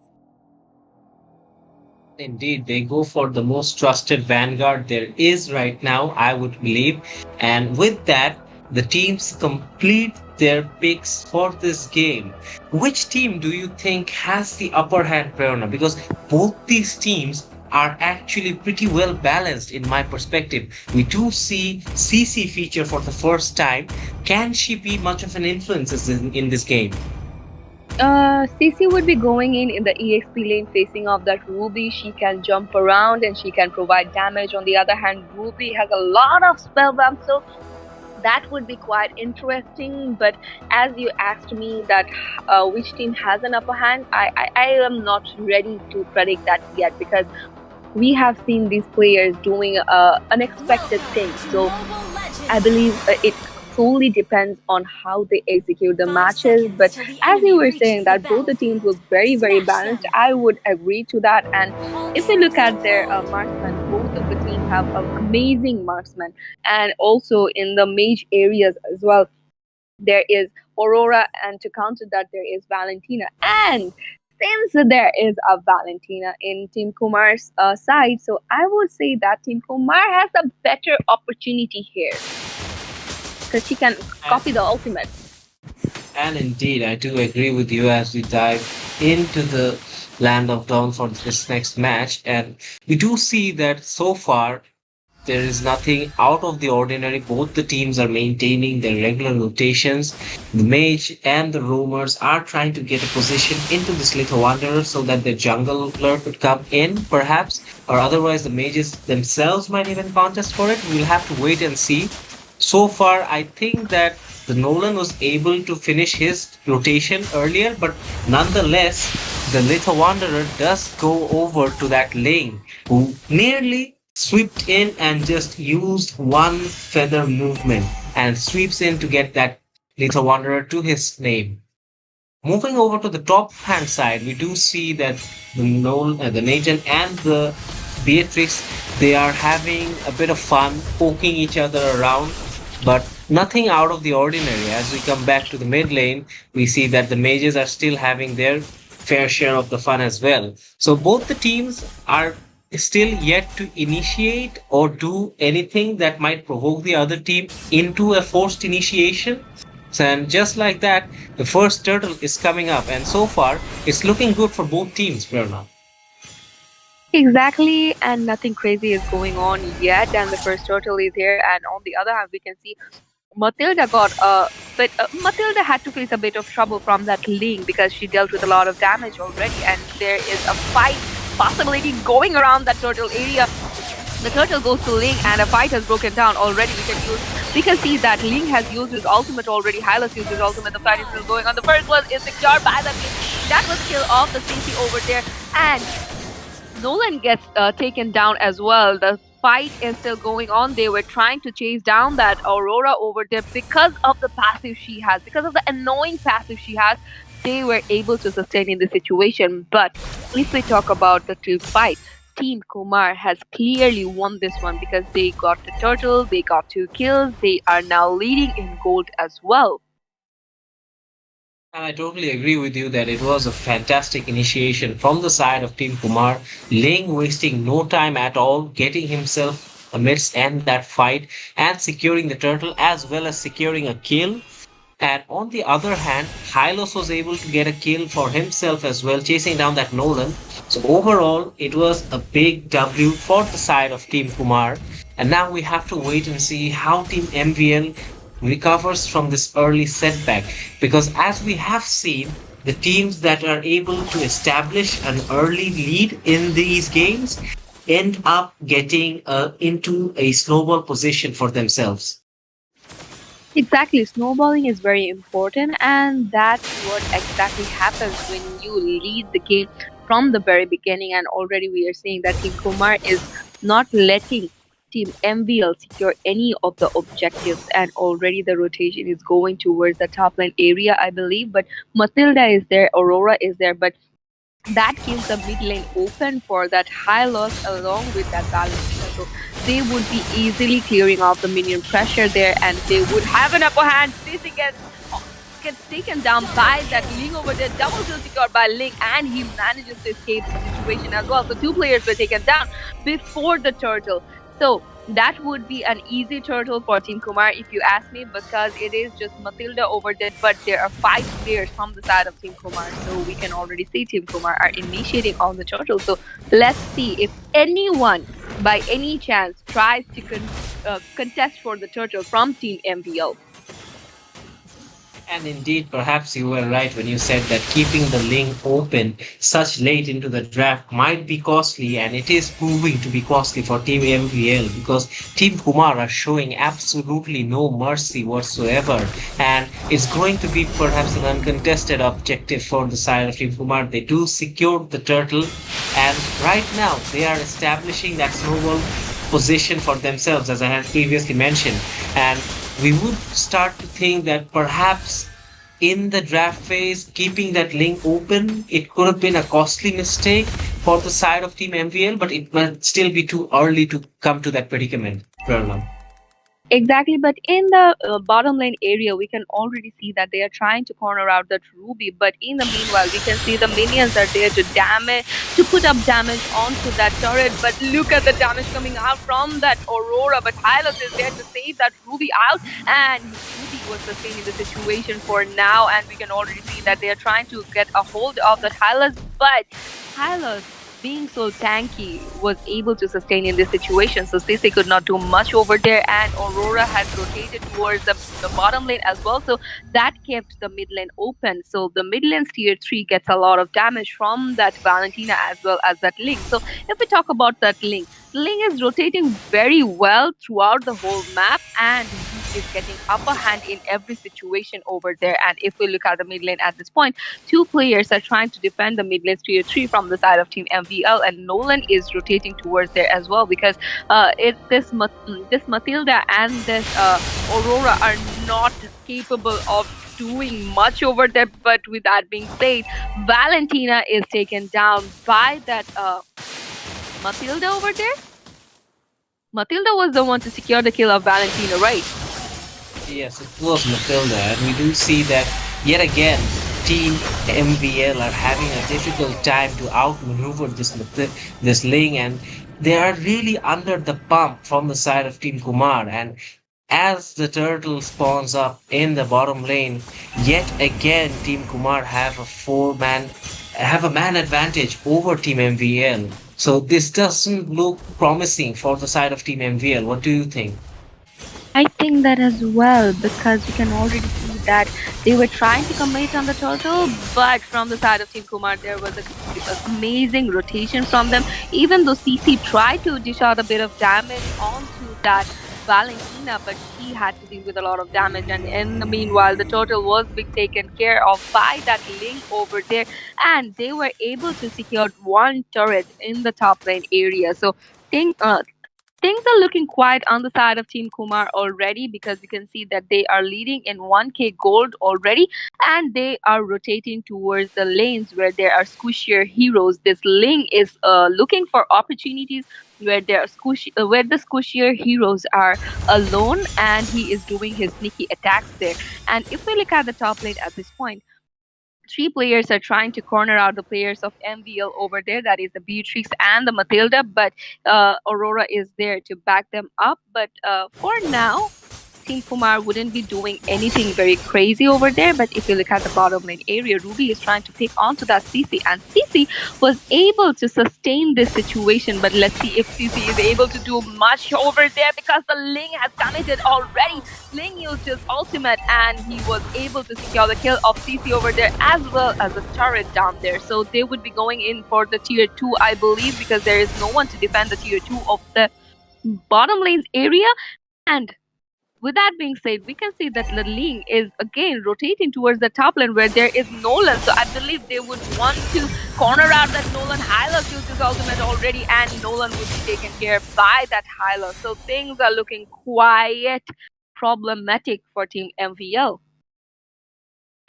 Indeed, they go for the most trusted vanguard there is right now, I would believe. And with that, the teams complete their picks for this game. Which team do you think has the upper hand, Prerna? Because both these teams are actually pretty well balanced in my perspective. We do see CC feature for the first time. Can she be much of an influence in this game? CC would be going in the EXP lane facing off that Ruby. She can jump around and she can provide damage. On the other hand, Ruby has a lot of spell bump, so that would be quite interesting. But as you asked me that which team has an upper hand, I am not ready to predict that yet, because we have seen these players doing unexpected things. So I believe it solely depends on how they execute the matches. But as you were saying that both the teams look very, very balanced, I would agree to that. And if we look at their marksmen, both of the teams have amazing marksmen. And also in the mage areas as well, there is Aurora, and to counter that, there is Valentina. And since there is a Valentina in Team Kumar's side, so I would say that Team Kumar has a better opportunity here, because she can copy the ultimate. And indeed, I do agree with you as we dive into the Land of Dawn for this next match. And we do see that so far there is nothing out of the ordinary. Both the teams are maintaining their regular rotations. The mage and the roamers are trying to get a position into this Little Wanderer so that the jungler could come in, perhaps, or otherwise the mages themselves might even contest for it. We'll have to wait and see. So far, I think that the Nolan was able to finish his rotation earlier, but nonetheless, the Little Wanderer does go over to that lane, who nearly swept in and just used one feather movement and sweeps in to get that Little Wanderer to his name. Moving over to the top hand side, we do see that the Nathan and the Beatrix, they are having a bit of fun poking each other around, but nothing out of the ordinary. As we come back to the mid lane, we see that the mages are still having their fair share of the fun as well. So both the teams are still yet to initiate or do anything that might provoke the other team into a forced initiation. And just like that, the first turtle is coming up, and so far it's looking good for both teams, Prerna. Exactly, and nothing crazy is going on yet, and the first turtle is here. And on the other hand, we can see Matilda got a But Matilda had to face a bit of trouble from that Ling because she dealt with a lot of damage already, and there is a fight possibility going around that turtle area. The turtle goes to Ling and a fight has broken down already. We can see that Ling has used his ultimate already. Hylas used his ultimate. The fight is still going on. The first one is secured by the Ling. That was kill off the Stacy over there. And Nolan gets taken down as well. The fight is still going on. They were trying to chase down that Aurora over there because of the passive she has, because of the annoying passive she has. They were able to sustain in the situation. But if we talk about the team fight, Team Kumar has clearly won this one because they got the turtle, they got 2 kills, they are now leading in gold as well. And I totally agree with you that it was a fantastic initiation from the side of Team Kumar. Ling wasting no time at all, getting himself amidst end that fight and securing the turtle as well as securing a kill. And on the other hand, Hylos was able to get a kill for himself as well, chasing down that Nolan. So overall, it was a big W for the side of Team Kumar. And now we have to wait and see how Team MVL recovers from this early setback. Because as we have seen, the teams that are able to establish an early lead in these games end up getting into a snowball position for themselves. Exactly, snowballing is very important, and that's what exactly happens when you lead the game from the very beginning. And already we are seeing that Team Kumar is not letting Team MVL secure any of the objectives, and already the rotation is going towards the top lane area, I believe. But Matilda is there, Aurora is there, but that keeps the mid lane open for that high loss along with that Valentina. So they would be easily clearing off the minion pressure there, and they would have an upper hand. This gets taken down by that Ling over there. Double kill secured by Ling, and he manages to escape the situation as well. So 2 players were taken down before the turtle. So that would be an easy turtle for Team Kumar if you ask me, because it is just Matilda over there, but there are 5 players from the side of Team Kumar. So we can already see Team Kumar are initiating all the turtles. So let's see if anyone by any chance tries to contest for the turtle from Team MVL. And indeed, perhaps you were right when you said that keeping the link open such late into the draft might be costly, and it is proving to be costly for Team MVL because Team Kumar are showing absolutely no mercy whatsoever, and it's going to be perhaps an uncontested objective for the side of Team Kumar. They do secure the turtle, and right now they are establishing that snowball position for themselves, as I had previously mentioned, and we would start to think that perhaps in the draft phase, keeping that link open, it could have been a costly mistake for the side of Team MVL, but it might still be too early to come to that predicament, Prerna. Exactly, but in the bottom lane area, we can already see that they are trying to corner out that Ruby. But in the meanwhile, we can see the minions are there to put up damage onto that turret. But look at the damage coming out from that Aurora. But Hylos is there to save that Ruby out, and Ruby was sustaining the situation for now. And we can already see that they are trying to get a hold of that Hylos, but Hylos, being so tanky, was able to sustain in this situation. So Sissy could not do much over there, and Aurora had rotated towards the bottom lane as well. So that kept the mid lane open. So the mid lane tier 3 gets a lot of damage from that Valentina as well as that Link. So if we talk about that Link, Ling is rotating very well throughout the whole map, and he is getting upper hand in every situation over there. And if we look at the mid lane at this point, 2 players are trying to defend the mid lane tier 3 from the side of Team MVL, and Nolan is rotating towards there as well, because this Matilda and this Aurora are not capable of doing much over there. But with that being said, Valentina is taken down by that Matilda over there. Matilda was the one to secure the kill of Valentina, right? Yes, it was Matilda, and we do see that yet again, Team MVL are having a difficult time to outmaneuver this Ling, and they are really under the pump from the side of Team Kumar. And as the turtle spawns up in the bottom lane, yet again Team Kumar have a man advantage over Team MVL. So this doesn't look promising for the side of Team MVL. What do you think? I think that as well, because we can already see that they were trying to commit on the turtle, but from the side of Team Kumar, there was a amazing rotation from them. Even though CC tried to dish out a bit of damage onto that Valentina, but she had to deal with a lot of damage. And in the meanwhile, the turtle was being taken care of by that Ling over there, and they were able to secure one turret in the top lane area. So think things are looking quiet on the side of Team Kumar already, because we can see that they are leading in 1k gold already, and they are rotating towards the lanes where there are squishier heroes. This Ling is looking for opportunities where there are where the squishier heroes are alone, and he is doing his sneaky attacks there. And if we look at the top lane at this point, three players are trying to corner out the players of MVL over there. That is the Beatrix and the Matilda, but Aurora is there to back them up. But for now, Team Kumar wouldn't be doing anything very crazy over there. But if you look at the bottom lane area, Ruby is trying to pick onto that CC, and CC was able to sustain this situation. But let's see if CC is able to do much over there, because the Ling has committed already. Ling used his ultimate, and he was able to secure the kill of CC over there, as well as the turret down there. So they would be going in for the tier 2, I believe, because there is no one to defend the tier 2 of the bottom lanes area. And with that being said, we can see that the Ling is again rotating towards the top lane where there is Nolan. So I believe they would want to corner out that Nolan. Hyla used his ultimate already, and Nolan would be taken care of by that Hyla. So things are looking quite problematic for Team MVL.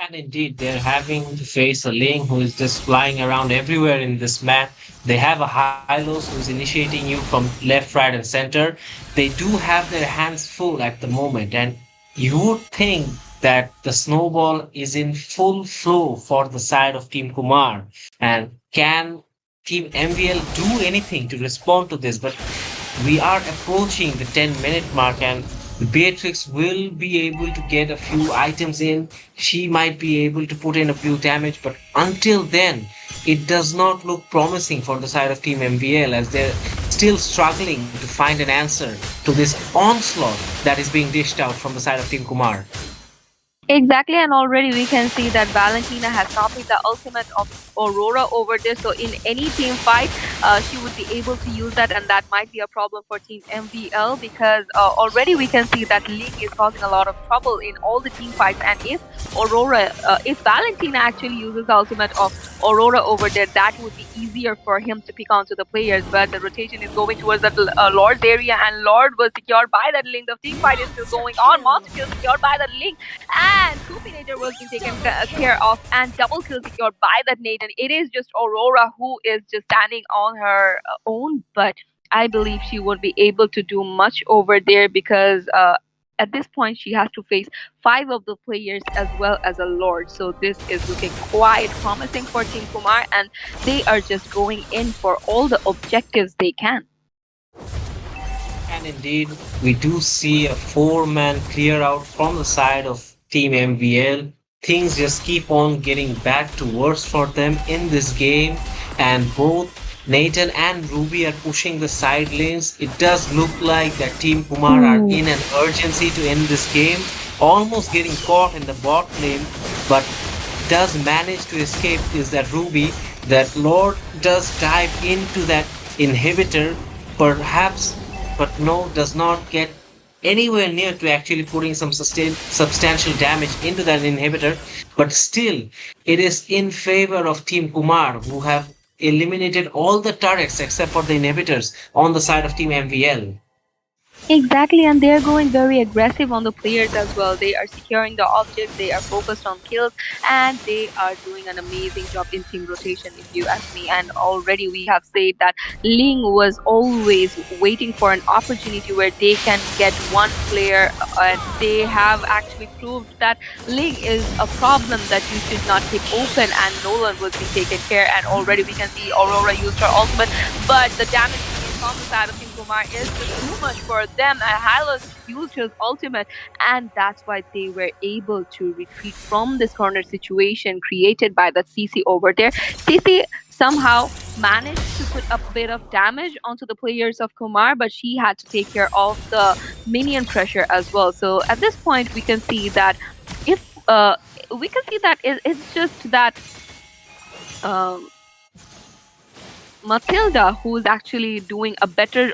And indeed, they're having to face a Ling who is just flying around everywhere in this map. They have a Hylos who's initiating you from left, right, and center. They do have their hands full at the moment, and you would think that the snowball is in full flow for the side of Team Kumar. And can Team MVL do anything to respond to this? But we are approaching the 10-minute mark, and Beatrix will be able to get a few items in. She might be able to put in a few damage, but until then, it does not look promising for the side of Team MVL, as they're still struggling to find an answer to this onslaught that is being dished out from the side of Team Kumar. Exactly, and already we can see that Valentina has copied the ultimate of Aurora over there. So in any team fight, she would be able to use that, and that might be a problem for Team MVL, because already we can see that Ling is causing a lot of trouble in all the team fights. And if Valentina actually uses the ultimate of Aurora over there, that would be easier for him to pick onto the players. But the rotation is going towards that Lord's area, and Lord was secured by that Ling. The team fight is still going on. Monster kill secured by that Ling, and Cupinator was being taken care of, and double kill secured by that Nate. And it is just Aurora who is just standing on her own, but I believe she won't be able to do much over there, because at this point she has to face 5 of the players as well as a Lord. So this is looking quite promising for Team Kumar, and they are just going in for all the objectives they can. And indeed, we do see a 4-man clear out from the side of Team MVL. Things just keep on getting back to worse for them in this game, and both Nathan and Ruby are pushing the side lanes. It does look like that Team Kumar are in an urgency to end this game, almost getting caught in the bot lane, but does manage to escape is that Ruby. That Lord does dive into that inhibitor, perhaps, but no, does not get anywhere near to actually putting some substantial damage into that inhibitor. But still, it is in favor of Team Kumar, who have eliminated all the turrets except for the inhibitors on the side of Team MVL. Exactly, and they're going very aggressive on the players as well. They are securing the objects, they are focused on kills, and they are doing an amazing job in team rotation, if you ask me. And already we have said that Ling was always waiting for an opportunity where they can get one player, and they have actually proved that Ling is a problem that you should not keep open, and Nolan will be taken care. And already we can see Aurora used her ultimate, but the damage from the side of Team Kumar is just too much for them. And Hylos used his ultimate, and that's why they were able to retreat from this corner situation created by the CC over there. CC somehow managed to put a bit of damage onto the players of Kumar, but she had to take care of the minion pressure as well. So at this point, we can see that if uh, we can see that it's just that um, Matilda who's actually doing a better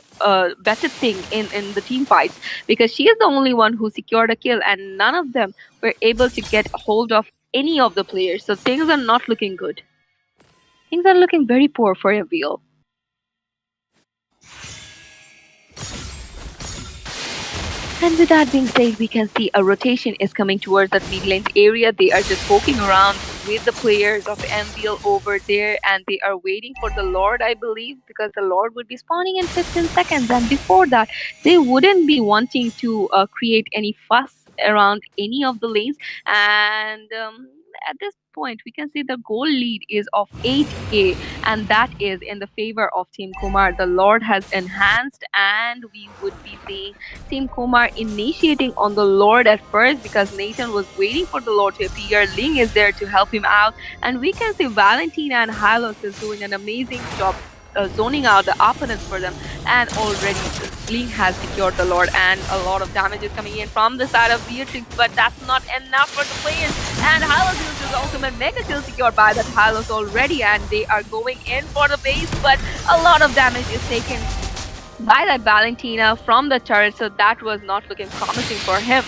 thing in the team fights, because she is the only one who secured a kill, and none of them were able to get a hold of any of the players. So things are not looking good. Things are looking very poor for MVL. And with that being said, we can see a rotation is coming towards that mid lane area. They are just poking around with the players of MVL over there, and they are waiting for the Lord, I believe, because the Lord would be spawning in 15 seconds. And before that, they wouldn't be wanting to create any fuss around any of the lanes. And at this point, we can see the goal lead is of 8k, and that is in the favor of Team Kumar. The Lord has enhanced, and we would be seeing Team Kumar initiating on the Lord at first, because Nathan was waiting for the Lord to appear. Ling is there to help him out, and we can see Valentina and Hylos is doing an amazing job zoning out the opponents for them. And already Ling has secured the Lord, and a lot of damage is coming in from the side of Beatrix, but that's not enough for the players. And Hylos uses the ultimate mega kill secured by that Hylos already, and they are going in for the base, but a lot of damage is taken by that Valentina from the turret, so that was not looking promising for him.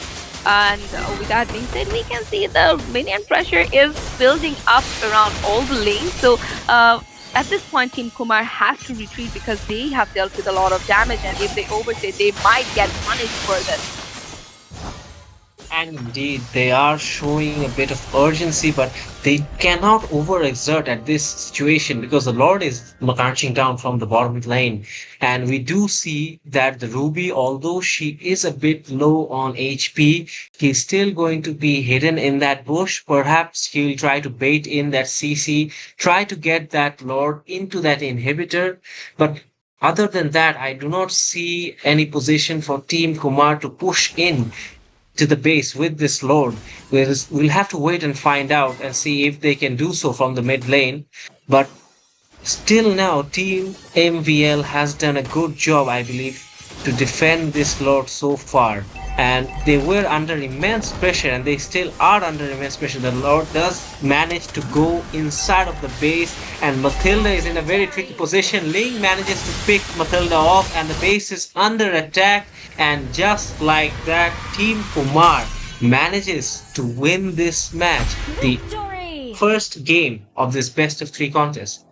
And with that being said, we can see the minion pressure is building up around all the lanes. So at this point, Team Kumar has to retreat, because they have dealt with a lot of damage, and if they overstay, they might get punished for this. And indeed, they are showing a bit of urgency, but they cannot overexert at this situation because the Lord is marching down from the bottom lane. And we do see that the Ruby, although she is a bit low on HP, he's still going to be hidden in that bush. Perhaps he'll try to bait in that CC, try to get that Lord into that inhibitor. But other than that, I do not see any position for Team Kumar to push in to the base with this load. We'll have to wait and find out and see if they can do so from the mid lane. But still now, Team MVL has done a good job, I believe, to defend this load so far. And they were under immense pressure, and they still are under immense pressure. The Lord does manage to go inside of the base, and Matilda is in a very tricky position. Ling manages to pick Matilda off, and the base is under attack. And just like that, Team Kumar manages to win this match, the first game of this best of three contest.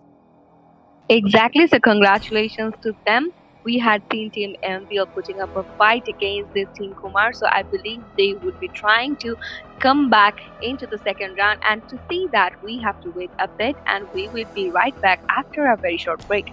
Exactly, so congratulations to them. We had seen Team MVL putting up a fight against this Team Kumar, so I believe they would be trying to come back into the second round. And to see that, we have to wait a bit, and we will be right back after a very short break.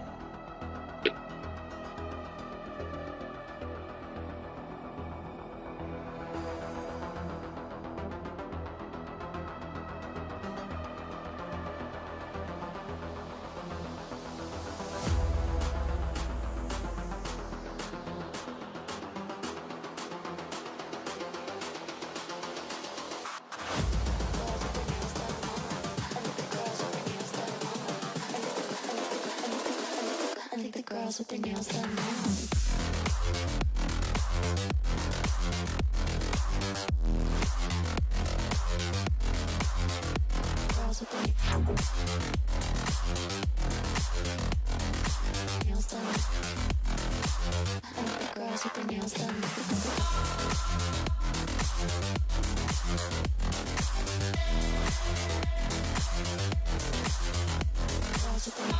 I think the girls with their nails done now. Girls with their nails done. I think the girls with their nails done. Girls with their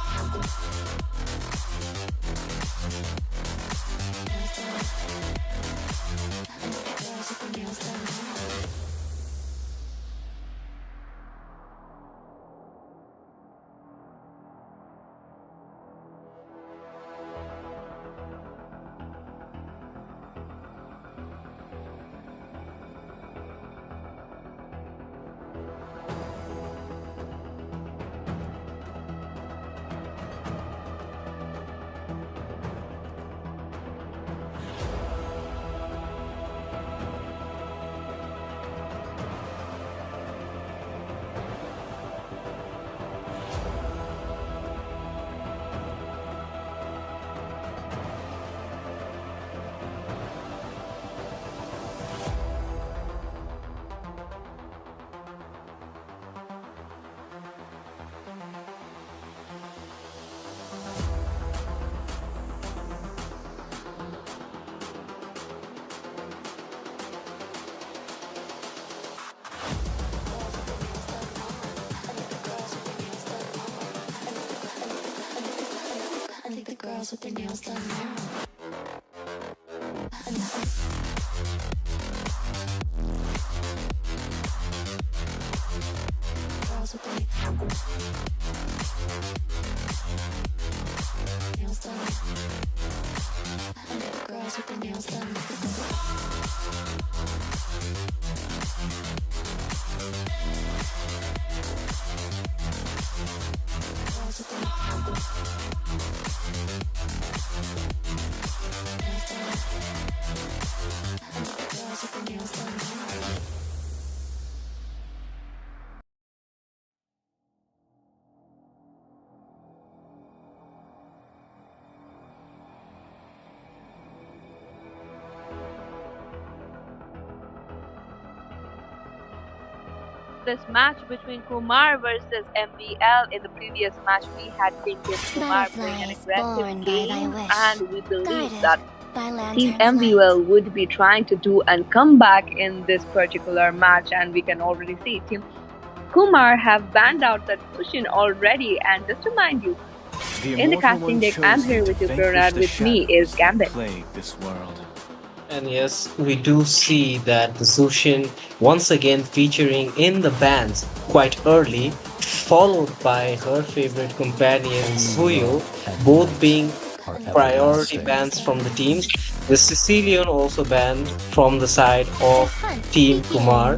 girls with their nails done now. Girls with their nails done. Girls with their nails done. Girls with their nails done. This match between Kumar versus MVL. In the previous match, we had seen Kumar playing an Butterflies aggressive born by thy game, wish, and we believe guided that by Team lantern's MVL light. would be trying to do and come back in this particular match, and we can already see Team Kumar have banned out that Sushin already. And just to remind you, in the casting deck, I'm here with you, Bernard. With me is Gambit. This world. And yes, we do see that the Zushin once again featuring in the bands quite early, followed by her favorite companion Suyo, both being priority bans from the teams. The Sicilian also banned from the side of Team Kumar.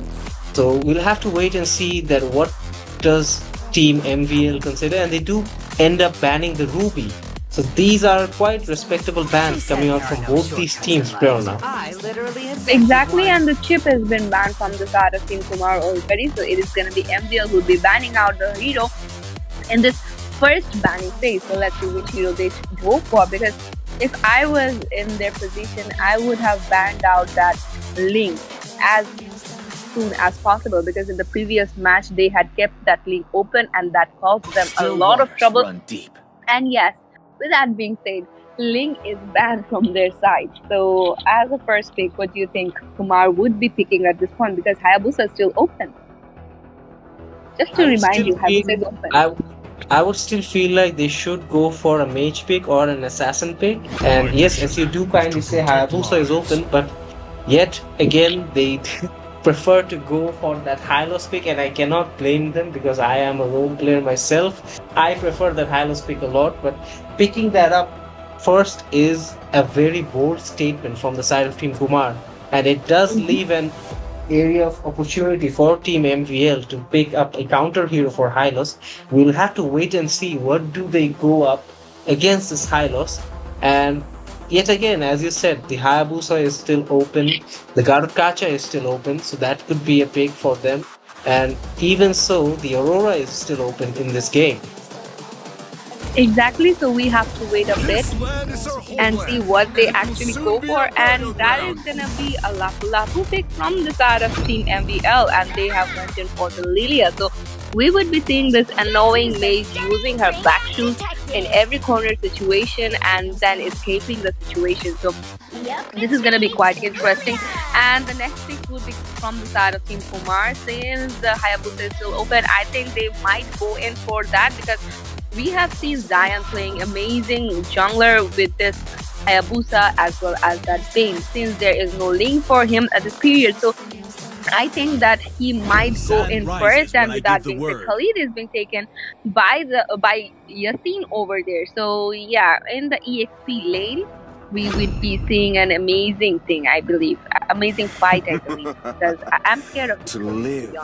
So we'll have to wait and see that what does Team MVL consider, and they do end up banning the Ruby. So these are quite respectable bans coming out from both these teams, Prerna. Exactly, and the chip has been banned from the side of Team Kumar already. So it is going to be MVL who will be banning out the hero in this first banning phase. So let's see which hero they go for, because if I was in their position, I would have banned out that Link as soon as possible, because in the previous match they had kept that link open and that caused them a lot of trouble. Run deep. And yes, with that being said, Link is banned from their side. So as a first pick, what do you think Kumar would be picking at this point? Because Hayabusa is still open. Just to remind you, Hayabusa is open. I would still feel like they should go for a mage pick or an assassin pick. And yes, as you do kindly say, Hayabusa is open, but yet again they prefer to go for that Hylos pick, and I cannot blame them because I am a role player myself. I prefer that Hylos pick a lot, but picking that up first is a very bold statement from the side of Team Kumar, and it does leave an area of opportunity for Team MVL to pick up a counter hero for Hylos. We'll have to wait and see what do they go up against this Hylos. And yet again, as you said, the Hayabusa is still open, the Garukacha is still open, so that could be a pick for them. And even so, the Aurora is still open in this game. Exactly, so we have to wait a bit and see what they actually go for, and that is gonna be a Lapu Lapu pick from the side of Team MVL, and they have went in for the Lilia. So we would be seeing this annoying mage using her back shoes in every corner situation and then escaping the situation. So this is gonna be quite interesting. And the next pick would be from the side of Team Kumar. Since the Hayabusa is still open, I think they might go in for that, because we have seen Zion playing amazing jungler with this Hayabusa as well as that Bane, since there is no link for him at this period. So I think that he might go in first, and with that being said, Khalid is being taken by Yasin over there. So yeah, in the EXP lane, we would be seeing an amazing thing, I believe. Amazing fight, I believe. Because I'm scared of To live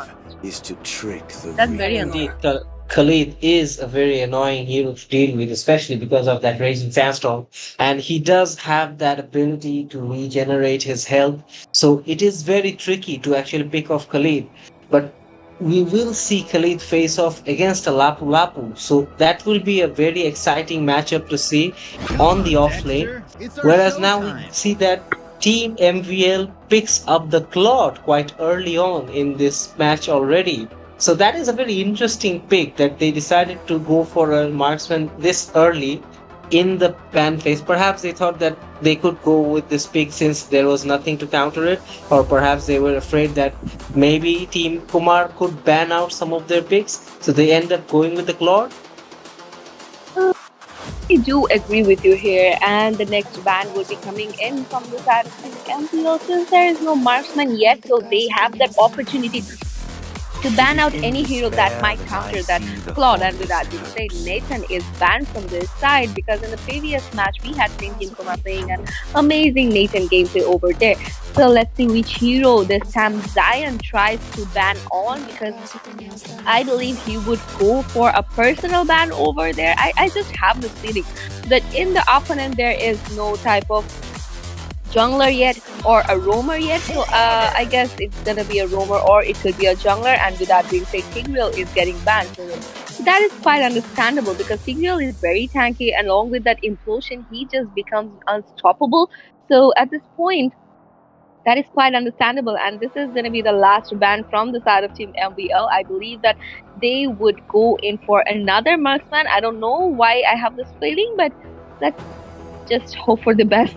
is to trick the That's very annoying. Indeed, Khalid is a very annoying hero to deal with, especially because of that Raging Sandstorm. And he does have that ability to regenerate his health. So it is very tricky to actually pick off Khalid. But we will see Khalid face off against a Lapu Lapu. So that will be a very exciting matchup to see on the off lane. Whereas now we see that Team MVL picks up the Claude quite early on in this match already. So that is a very interesting pick, that they decided to go for a marksman this early in the ban phase. Perhaps they thought that they could go with this pick since there was nothing to counter it, or perhaps they were afraid that maybe Team Kumar could ban out some of their picks, so they end up going with the Claude. I do agree with you here, and the next ban would be coming in from the side of Team MPO since there is no marksman yet, so they have that opportunity to It ban is out in any hero that despair might that I counter that see the Claude. And with formless that being said, earth. Nathan is banned from this side because in the previous match we had seen Team Kuma playing an amazing Nathan gameplay over there. So let's see which hero this time Zion tries to ban on because I believe he would go for a personal ban over there. I just have this feeling that in the opponent there is no type of jungler yet or a roamer yet. So I guess it's gonna be a roamer or it could be a jungler. And with that being said, Tigreal is getting banned. So that is quite understandable because Tigreal is very tanky, and along with that implosion, he just becomes unstoppable. So at this point, that is quite understandable. And this is going to be the last ban from the side of Team MVL. I believe that they would go in for another marksman. I don't know why I have this feeling, but let's just hope for the best.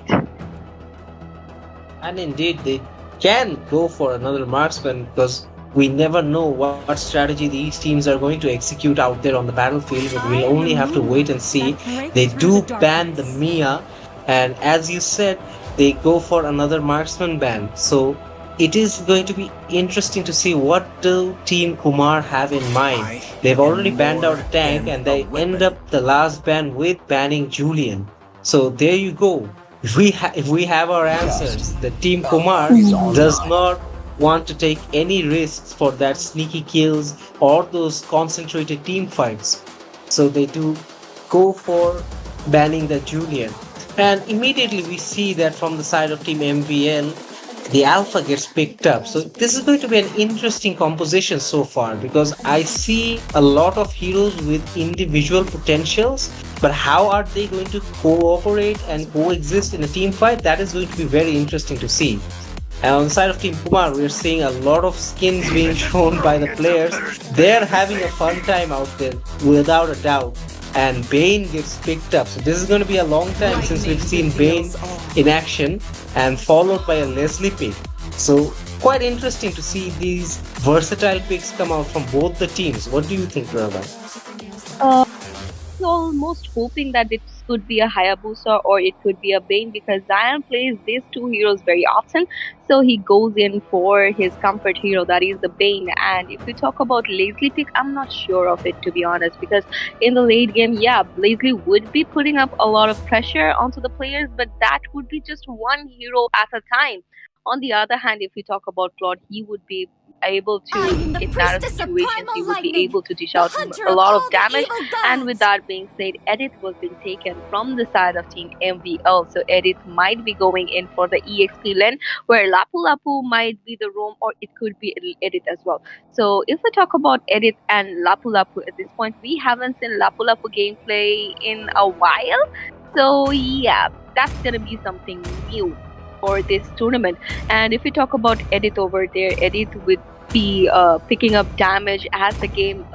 And indeed, they can go for another marksman because we never know what strategy these teams are going to execute out there on the battlefield, but we'll I am only the have to wait moonlight and see. that breaks They through the do ban the darkness. Mia, and as you said, they go for another marksman ban. So it is going to be interesting to see what do Team Kumar have in mind. I They've am already banned out more a tank, than and a they end weapon. up the last ban with banning Julian. So there you go. If we have our answers, the Team Kumar does not want to take any risks for that sneaky kills or those concentrated team fights. So they do go for banning the Julian. And immediately we see that from the side of Team MVL, the alpha gets picked up. So this is going to be an interesting composition so far because I see a lot of heroes with individual potentials, but how are they going to cooperate and coexist in a team fight? That is going to be very interesting to see. And on the side of Team Kumar, we're seeing a lot of skins being shown by the players. They're having a fun time out there, without a doubt. And Bane gets picked up. So this is going to be a long time since we've seen Bane in action and followed by a Leslie pick. So quite interesting to see these versatile picks come out from both the teams. What do you think, Rabbi? Uh, almost hoping that this could be a Hayabusa or it could be a Bane because Zion plays these two heroes very often. So he goes in for his comfort hero, that is the Bane. And if we talk about Leslie pick, I'm not sure of it to be honest because in the late game, yeah, Leslie would be putting up a lot of pressure onto the players, but that would be just one hero at a time. On the other hand, if we talk about Claude, he would be able I to, am the in narrow priestess of situations, he primal would be lightning, able to dish the out hunter a of lot of all the damage. evil And with gods. that being said, Edith was being taken from the side of Team MVL. So Edith might be going in for the EXP lane where Lapu Lapu might be the roam or it could be Edith as well. So if we talk about Edith and Lapu Lapu at this point, we haven't seen Lapu Lapu gameplay in a while. So yeah, that's gonna be something new for this tournament. And if we talk about Edith over there, Edith would be picking up damage as the game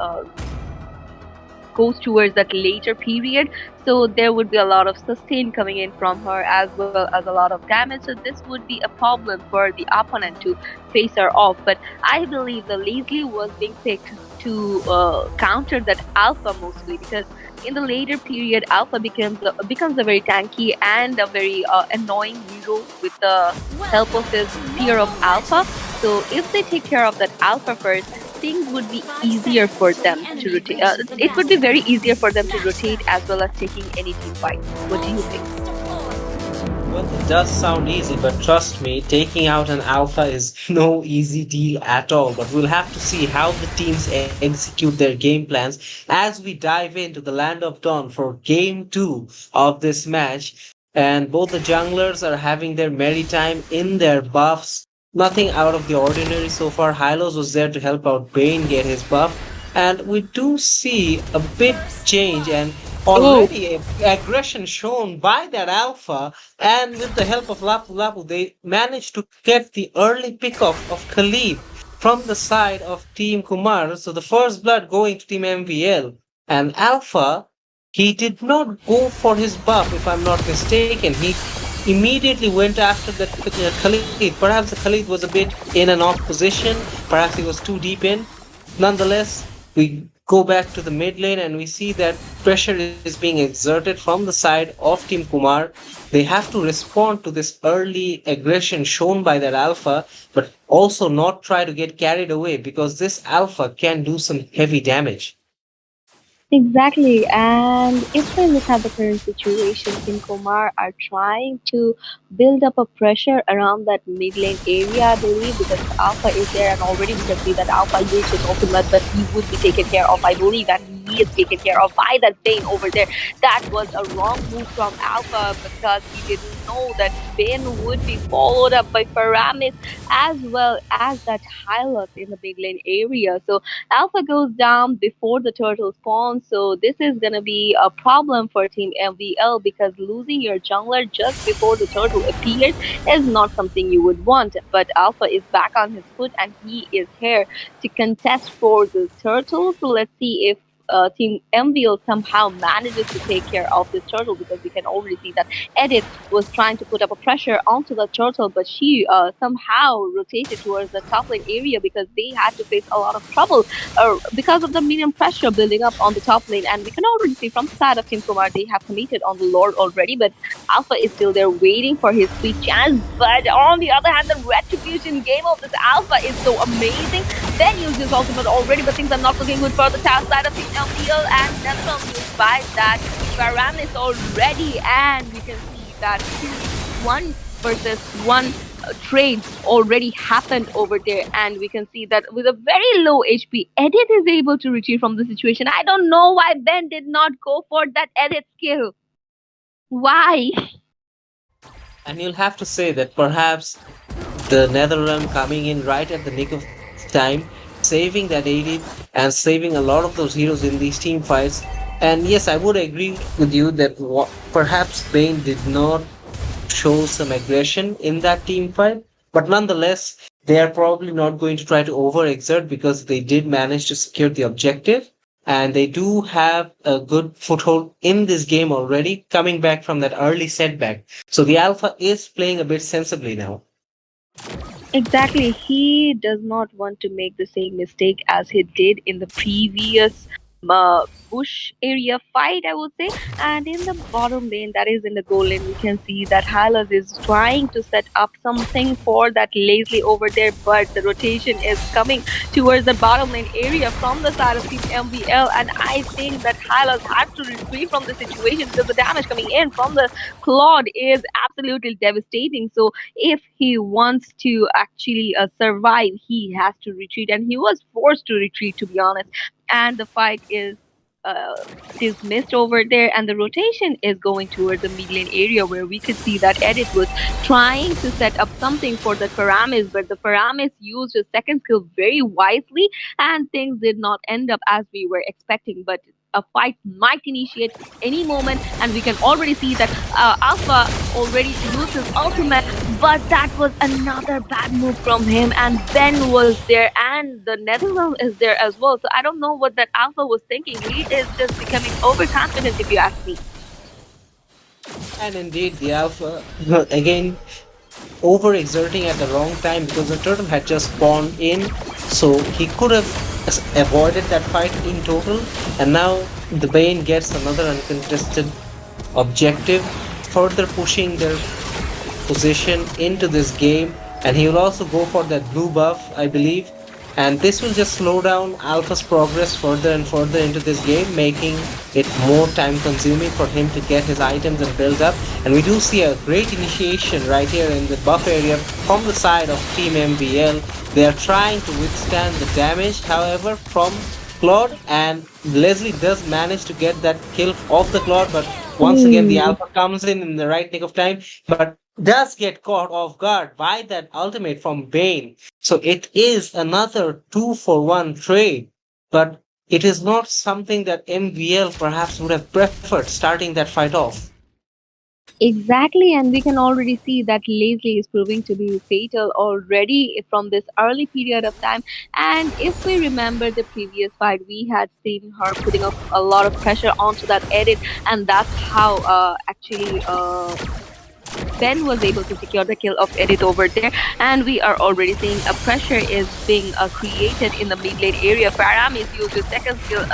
goes towards that later period. So there would be a lot of sustain coming in from her as well as a lot of damage. So this would be a problem for the opponent to face her off. But I believe the Leslie was being picked to counter that Alpha mostly because in the later period, Alpha becomes a very tanky and a very annoying hero with the help of this fear of Alpha. So if they take care of that Alpha first, things would be easier for them to rotate. It would be very easier for them to rotate as well as taking any team fight. What do you think? Well, it does sound easy, but trust me, taking out an alpha is no easy deal at all. But we'll have to see how the teams execute their game plans as we dive into the Land of Dawn for game two of this match. And both the junglers are having their merry time in their buffs. Nothing out of the ordinary so far. Hylos was there to help out Bane get his buff. And we do see a bit change and Oh, already aggression shown by that alpha, and with the help of Lapu Lapu, they managed to get the early pickoff of Khalid from the side of Team Kumar. So the first blood going to Team MVL. And Alpha, he did not go for his buff, if I'm not mistaken. He immediately went after that Khalid. Perhaps the Khalid was a bit in an off position. Perhaps he was too deep in. Nonetheless, we go back to the mid lane and we see that pressure is being exerted from the side of Team Kumar. They have to respond to this early aggression shown by that alpha, but also not try to get carried away because this alpha can do some heavy damage. Exactly. And if we look at the current situation, Team Kumar are trying to build up a pressure around that mid lane area, I believe, because Alpha is there, and already we can see that Alpha used his ultimate, but he would be taken care of, I believe, and he is taken care of by that Bane over there. That was a wrong move from Alpha because he didn't know that Bane would be followed up by Paramis as well as that Hylos in the mid lane area. So Alpha goes down before the turtle spawns, so this is gonna be a problem for Team MVL because losing your jungler just before the turtle appears is not something you would want. But Alpha is back on his foot and he is here to contest for the turtle. So let's see if Team MVL somehow manages to take care of this turtle because we can already see that Edith was trying to put up a pressure onto the turtle, but she somehow rotated towards the top lane area because they had to face a lot of trouble because of the medium pressure building up on the top lane. And we can already see from the side of Team Kumar, they have committed on the Lord already, but Alpha is still there waiting for his sweet chance. But on the other hand, the retribution game of this Alpha is so amazing. Ben used his ultimate already, but things are not looking good for the top side of Team LPL, and Netherlands used by that Paramis already, and we can see that 1 versus 1 trade already happened over there, and we can see that with a very low HP, Edit is able to retrieve from the situation. I don't know why Ben did not go for that Edit skill. Why? And you'll have to say that perhaps the Netherrealm coming in right at the nick of time, saving that AD and saving a lot of those heroes in these team fights. And yes, I would agree with you that perhaps Bane did not show some aggression in that team fight, but nonetheless, they are probably not going to try to overexert because they did manage to secure the objective. And they do have a good foothold in this game already, coming back from that early setback. So the Alpha is playing a bit sensibly now. Exactly. He does not want to make the same mistake as he did in the previous bush area fight, I would say. And in the bottom lane, that is in the goal lane, we can see that Hylas is trying to set up something for that Lazily over there, but the rotation is coming towards the bottom lane area from the side of Team MVL. And I think that Hylas has to retrieve from the situation because the damage coming in from the Claude is absolutely devastating. So if he wants to actually survive, he has to retreat, and he was forced to retreat, to be honest. And the fight is dismissed over there, and the rotation is going toward the mid lane area where we could see that Edit was trying to set up something for the Paramis, but the Paramis used his second skill very wisely, and things did not end up as we were expecting. But a fight might initiate any moment, and we can already see that Alpha already used his ultimate, but that was another bad move from him. And Ben was there, and the Netherlands is there as well. So I don't know what that Alpha was thinking. He is just becoming overconfident, if you ask me. And indeed, the Alpha, again, overexerting at the wrong time because the turtle had just spawned in, so he could have avoided that fight in total. And now the Bane gets another uncontested objective, further pushing their position into this game. And he will also go for that blue buff, I believe. And this will just slow down Alpha's progress further and further into this game, making it more time consuming for him to get his items and build up. And we do see a great initiation right here in the buff area from the side of Team MVL. They are trying to withstand the damage, however, from Claude, and Leslie does manage to get that kill off the Claude, but once again the Alpha comes in the right nick of time, but does get caught off guard by that ultimate from Bane. So it is another 2-for-1 trade, but it is not something that MVL perhaps would have preferred starting that fight off. Exactly, and we can already see that Leslie is proving to be fatal already from this early period of time. And if we remember the previous fight, we had seen her putting up a lot of pressure onto that Edit, and that's how actually Ben was able to secure the kill of Edith over there, and we are already seeing a pressure is being created in the mid lane area. Paramis used his second skill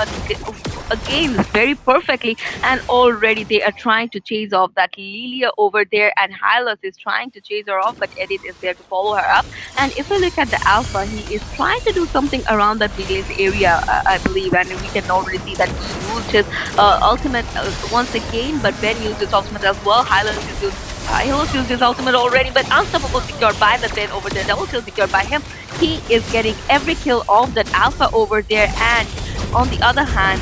again very perfectly, and already they are trying to chase off that Lilia over there, and Hylos is trying to chase her off, but Edith is there to follow her up. And if we look at the Alpha, he is trying to do something around that mid lane area, I believe, and we can already see that he used his ultimate once again, but Ben used his ultimate as well. Hylos used his ultimate already, but unstoppable secured by the Ben over there. Double kill secured by him. He is getting every kill of that Alpha over there, and on the other hand,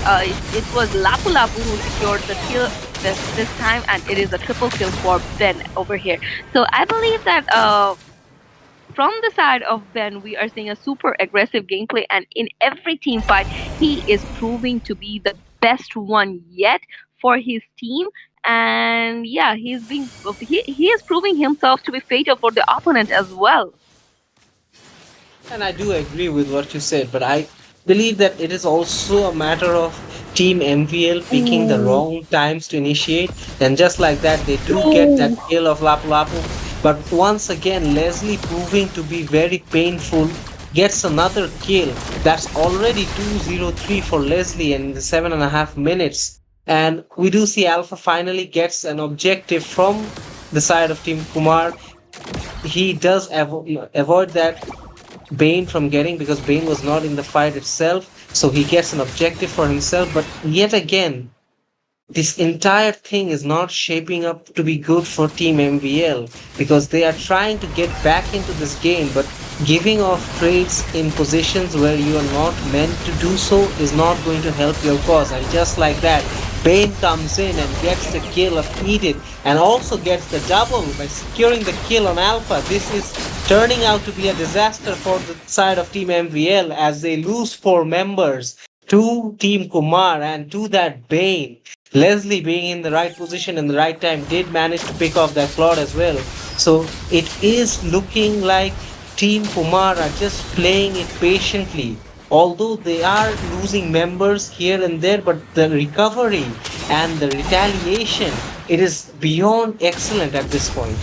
it was Lapu Lapu who secured the kill this time, and it is a triple kill for Ben over here. So I believe that from the side of Ben, we are seeing a super aggressive gameplay, and in every team fight, he is proving to be the best one yet for his team. And yeah, he is proving himself to be fatal for the opponent as well. And I do agree with what you said, but I believe that it is also a matter of Team MVL picking the Mm, wrong times to initiate, and just like that, they do get that true. kill of Lapu Lapu. But once again, Leslie proving to be very painful gets another kill. That's already 203 for Leslie in the 7.5 minutes. And we do see Alpha finally gets an objective from the side of Team Kumar. He does avoid that Bane from getting, because Bane was not in the fight itself, so he gets an objective for himself. But yet again, this entire thing is not shaping up to be good for Team MVL, because they are trying to get back into this game, but giving off trades in positions where you are not meant to do so is not going to help your cause. And just like that, Bane comes in and gets the kill of Edith, and also gets the double by securing the kill on Alpha. This is turning out to be a disaster for the side of Team MVL, as they lose 4 members to Team Kumar and to that Bane. Leslie, being in the right position in the right time, did manage to pick off that Claude as well. So it is looking like Team Kumar are just playing it patiently. Although they are losing members here and there, but the recovery and the retaliation, it is beyond excellent at this point.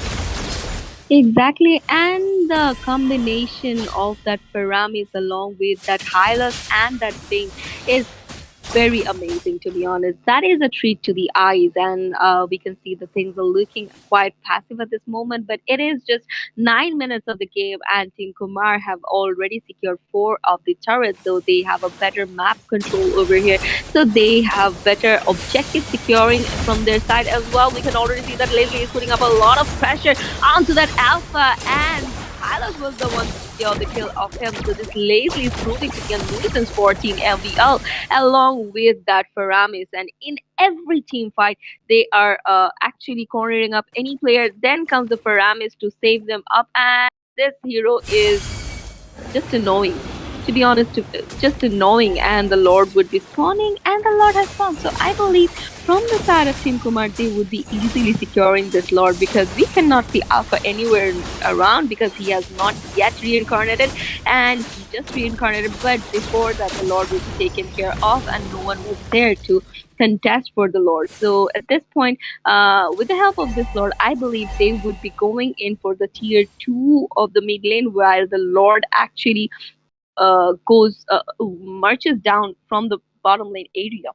Exactly, and the combination of that Paramis along with that Hylas and that Bing is very amazing, to be honest. That is a treat to the eyes, and we can see the things are looking quite passive at this moment. But it is just 9 minutes of the game, and Team Kumar have already secured four of the turrets, so they have a better map control over here. So they have better objective securing from their side as well. We can already see that Leslie is putting up a lot of pressure onto that Alpha, and Hylas was the one to secure the kill of him. So this Leslie is proving to be a nuisance for Team MVL along with that Faramis. And in every team fight, they are actually cornering up any player. Then comes the Faramis to save them up. And this hero is just annoying. To be honest, just annoying, and the Lord would be spawning, and the Lord has spawned. So I believe from the side of Team Kumar, they would be easily securing this Lord, because we cannot see Alpha anywhere around, because he has not yet reincarnated, and he just reincarnated. But before that, the Lord would be taken care of, and no one was there to contest for the Lord. So at this point, with the help of this Lord, I believe they would be going in for the tier 2 of the mid lane, while the Lord actually goes marches down from the bottom lane area.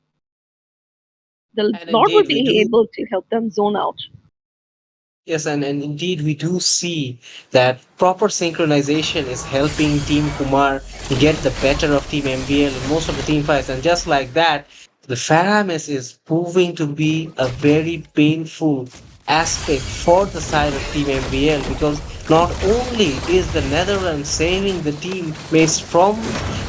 The And Lord would indeed, we be do. able to help them zone out. Yes, and indeed, we do see that proper synchronization is helping Team Kumar get the better of Team MBL in most of the team fights. And just like that, the Faramis is proving to be a very painful aspect for the side of Team MBL, because not only is the Netherlands saving the teammates from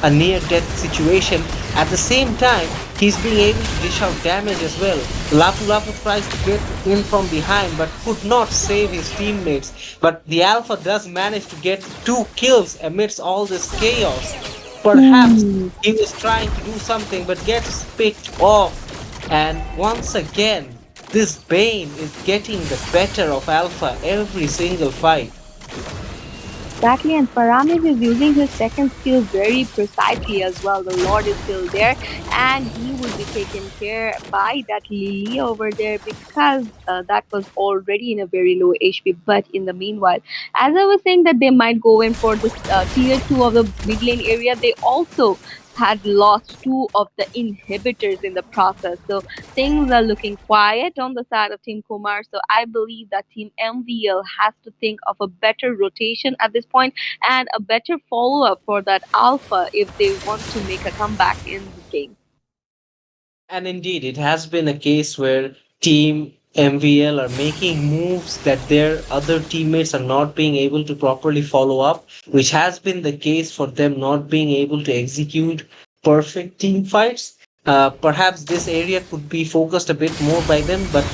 a near death situation, at the same time, he's being able to dish out damage as well. Lapu Lapu tries to get in from behind but could not save his teammates. But the Alpha does manage to get 2 kills amidst all this chaos. Perhaps Hmm. he was trying to do something but gets picked off. And once again, this Bane is getting the better of Alpha every single fight. Exactly, and Paramis is using his second skill very precisely as well. The Lord is still there, and he would be taken care by that Lily over there because that was already in a very low HP. But in the meanwhile, as I was saying, that they might go in for this tier 2 of the mid lane area, they also had lost two of the inhibitors in the process. So things are looking quiet on the side of Team Kumar. So I believe that Team MVL has to think of a better rotation at this point and a better follow up for that alpha if they want to make a comeback in this game. And indeed, it has been a case where Team MVL are making moves that their other teammates are not being able to properly follow up, which has been the case for them not being able to execute perfect team fights. Perhaps this area could be focused a bit more by them, but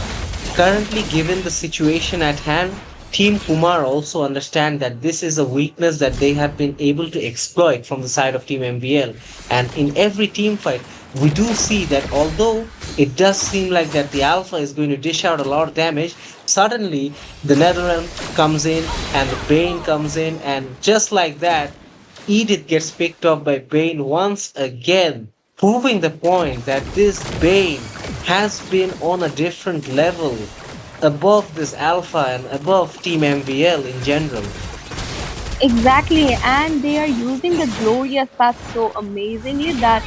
currently, given the situation at hand, Team Kumar also understand that this is a weakness that they have been able to exploit from the side of Team MVL. And in every team fight, we do see that although it does seem like that the Alpha is going to dish out a lot of damage, suddenly the Netherrealm comes in and the Bane comes in, and just like that, Edith gets picked up by Bane once again, proving the point that this Bane has been on a different level above this Alpha and above Team MVL in general. Exactly, and they are using the glorious path so amazingly that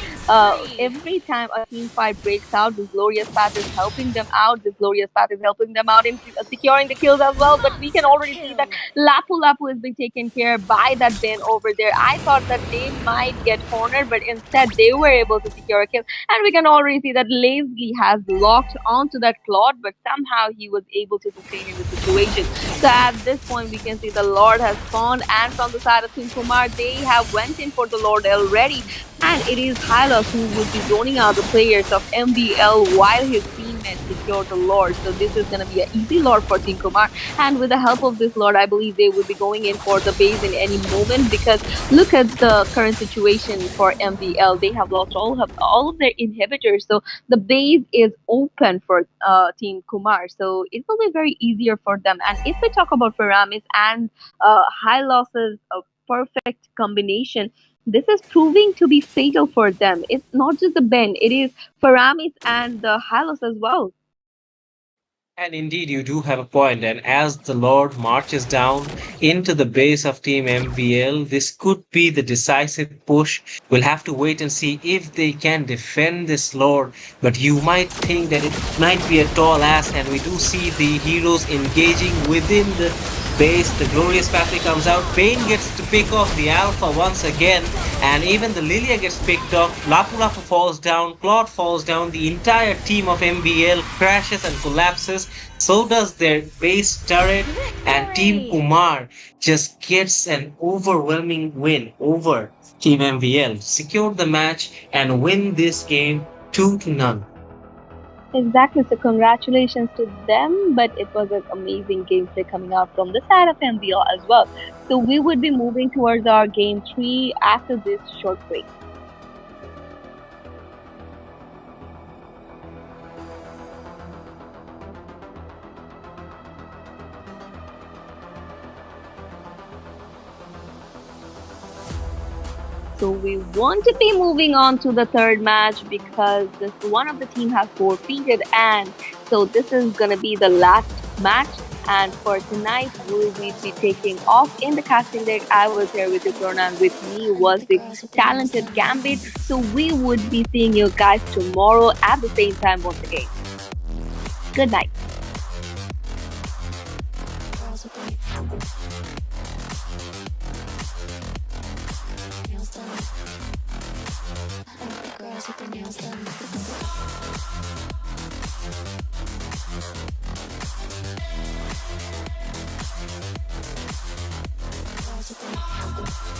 every time a team fight breaks out, this glorious path is helping them out. This glorious path is helping them out in securing the kills as well. But we can already see that Lapu Lapu has been taken care by that Ben over there. I thought that they might get cornered, but instead they were able to secure a kill. And we can already see that Leslie has locked onto that Claude, but somehow he was able to sustain in the situation. So at this point, we can see the Lord has spawned, and from the side of Team Kumar, they have went in for the Lord already. And it is Hylos who would be zoning out the players of MBL while his teammates secure the Lord. So this is going to be an easy Lord for Team Kumar. And with the help of this Lord, I believe they would be going in for the base in any moment because look at the current situation for MBL. They have lost all of their inhibitors. So the base is open for Team Kumar. So it will be very easier for them. And if we talk about Faramis and high losses, perfect combination, this is proving to be fatal for them. It's not just the Ben, it is Faramis and the Hylos as well. And indeed, you do have a point. And as the Lord marches down into the base of Team MVL, this could be the decisive push. We'll have to wait and see if they can defend this Lord. But you might think that it might be a tall ask, and we do see the heroes engaging within the base. The glorious pathway comes out. Bane gets to pick off the Alpha once again, and even the Lilia gets picked off. Lapu Lapu falls down. Claude falls down. The entire team of MVL crashes and collapses. So does their base turret, and Team Victory! Kumar just gets an overwhelming win over Team MVL, secure the match and win this game 2 to none. Exactly, so congratulations to them, but it was an amazing gameplay coming out from the side of MBL as well. So we would be moving towards our game 3 after this short break. So we want to be moving on to the third match because this one of the team has forfeited, and so this is gonna be the last match. And for tonight, we will be taking off in the casting deck. I was here with Ikrona, and with me was the talented Gambit. So we would be seeing you guys tomorrow at the same time once again. Good night. Girls with their nails done. I like the girls with their nails done. Girls with their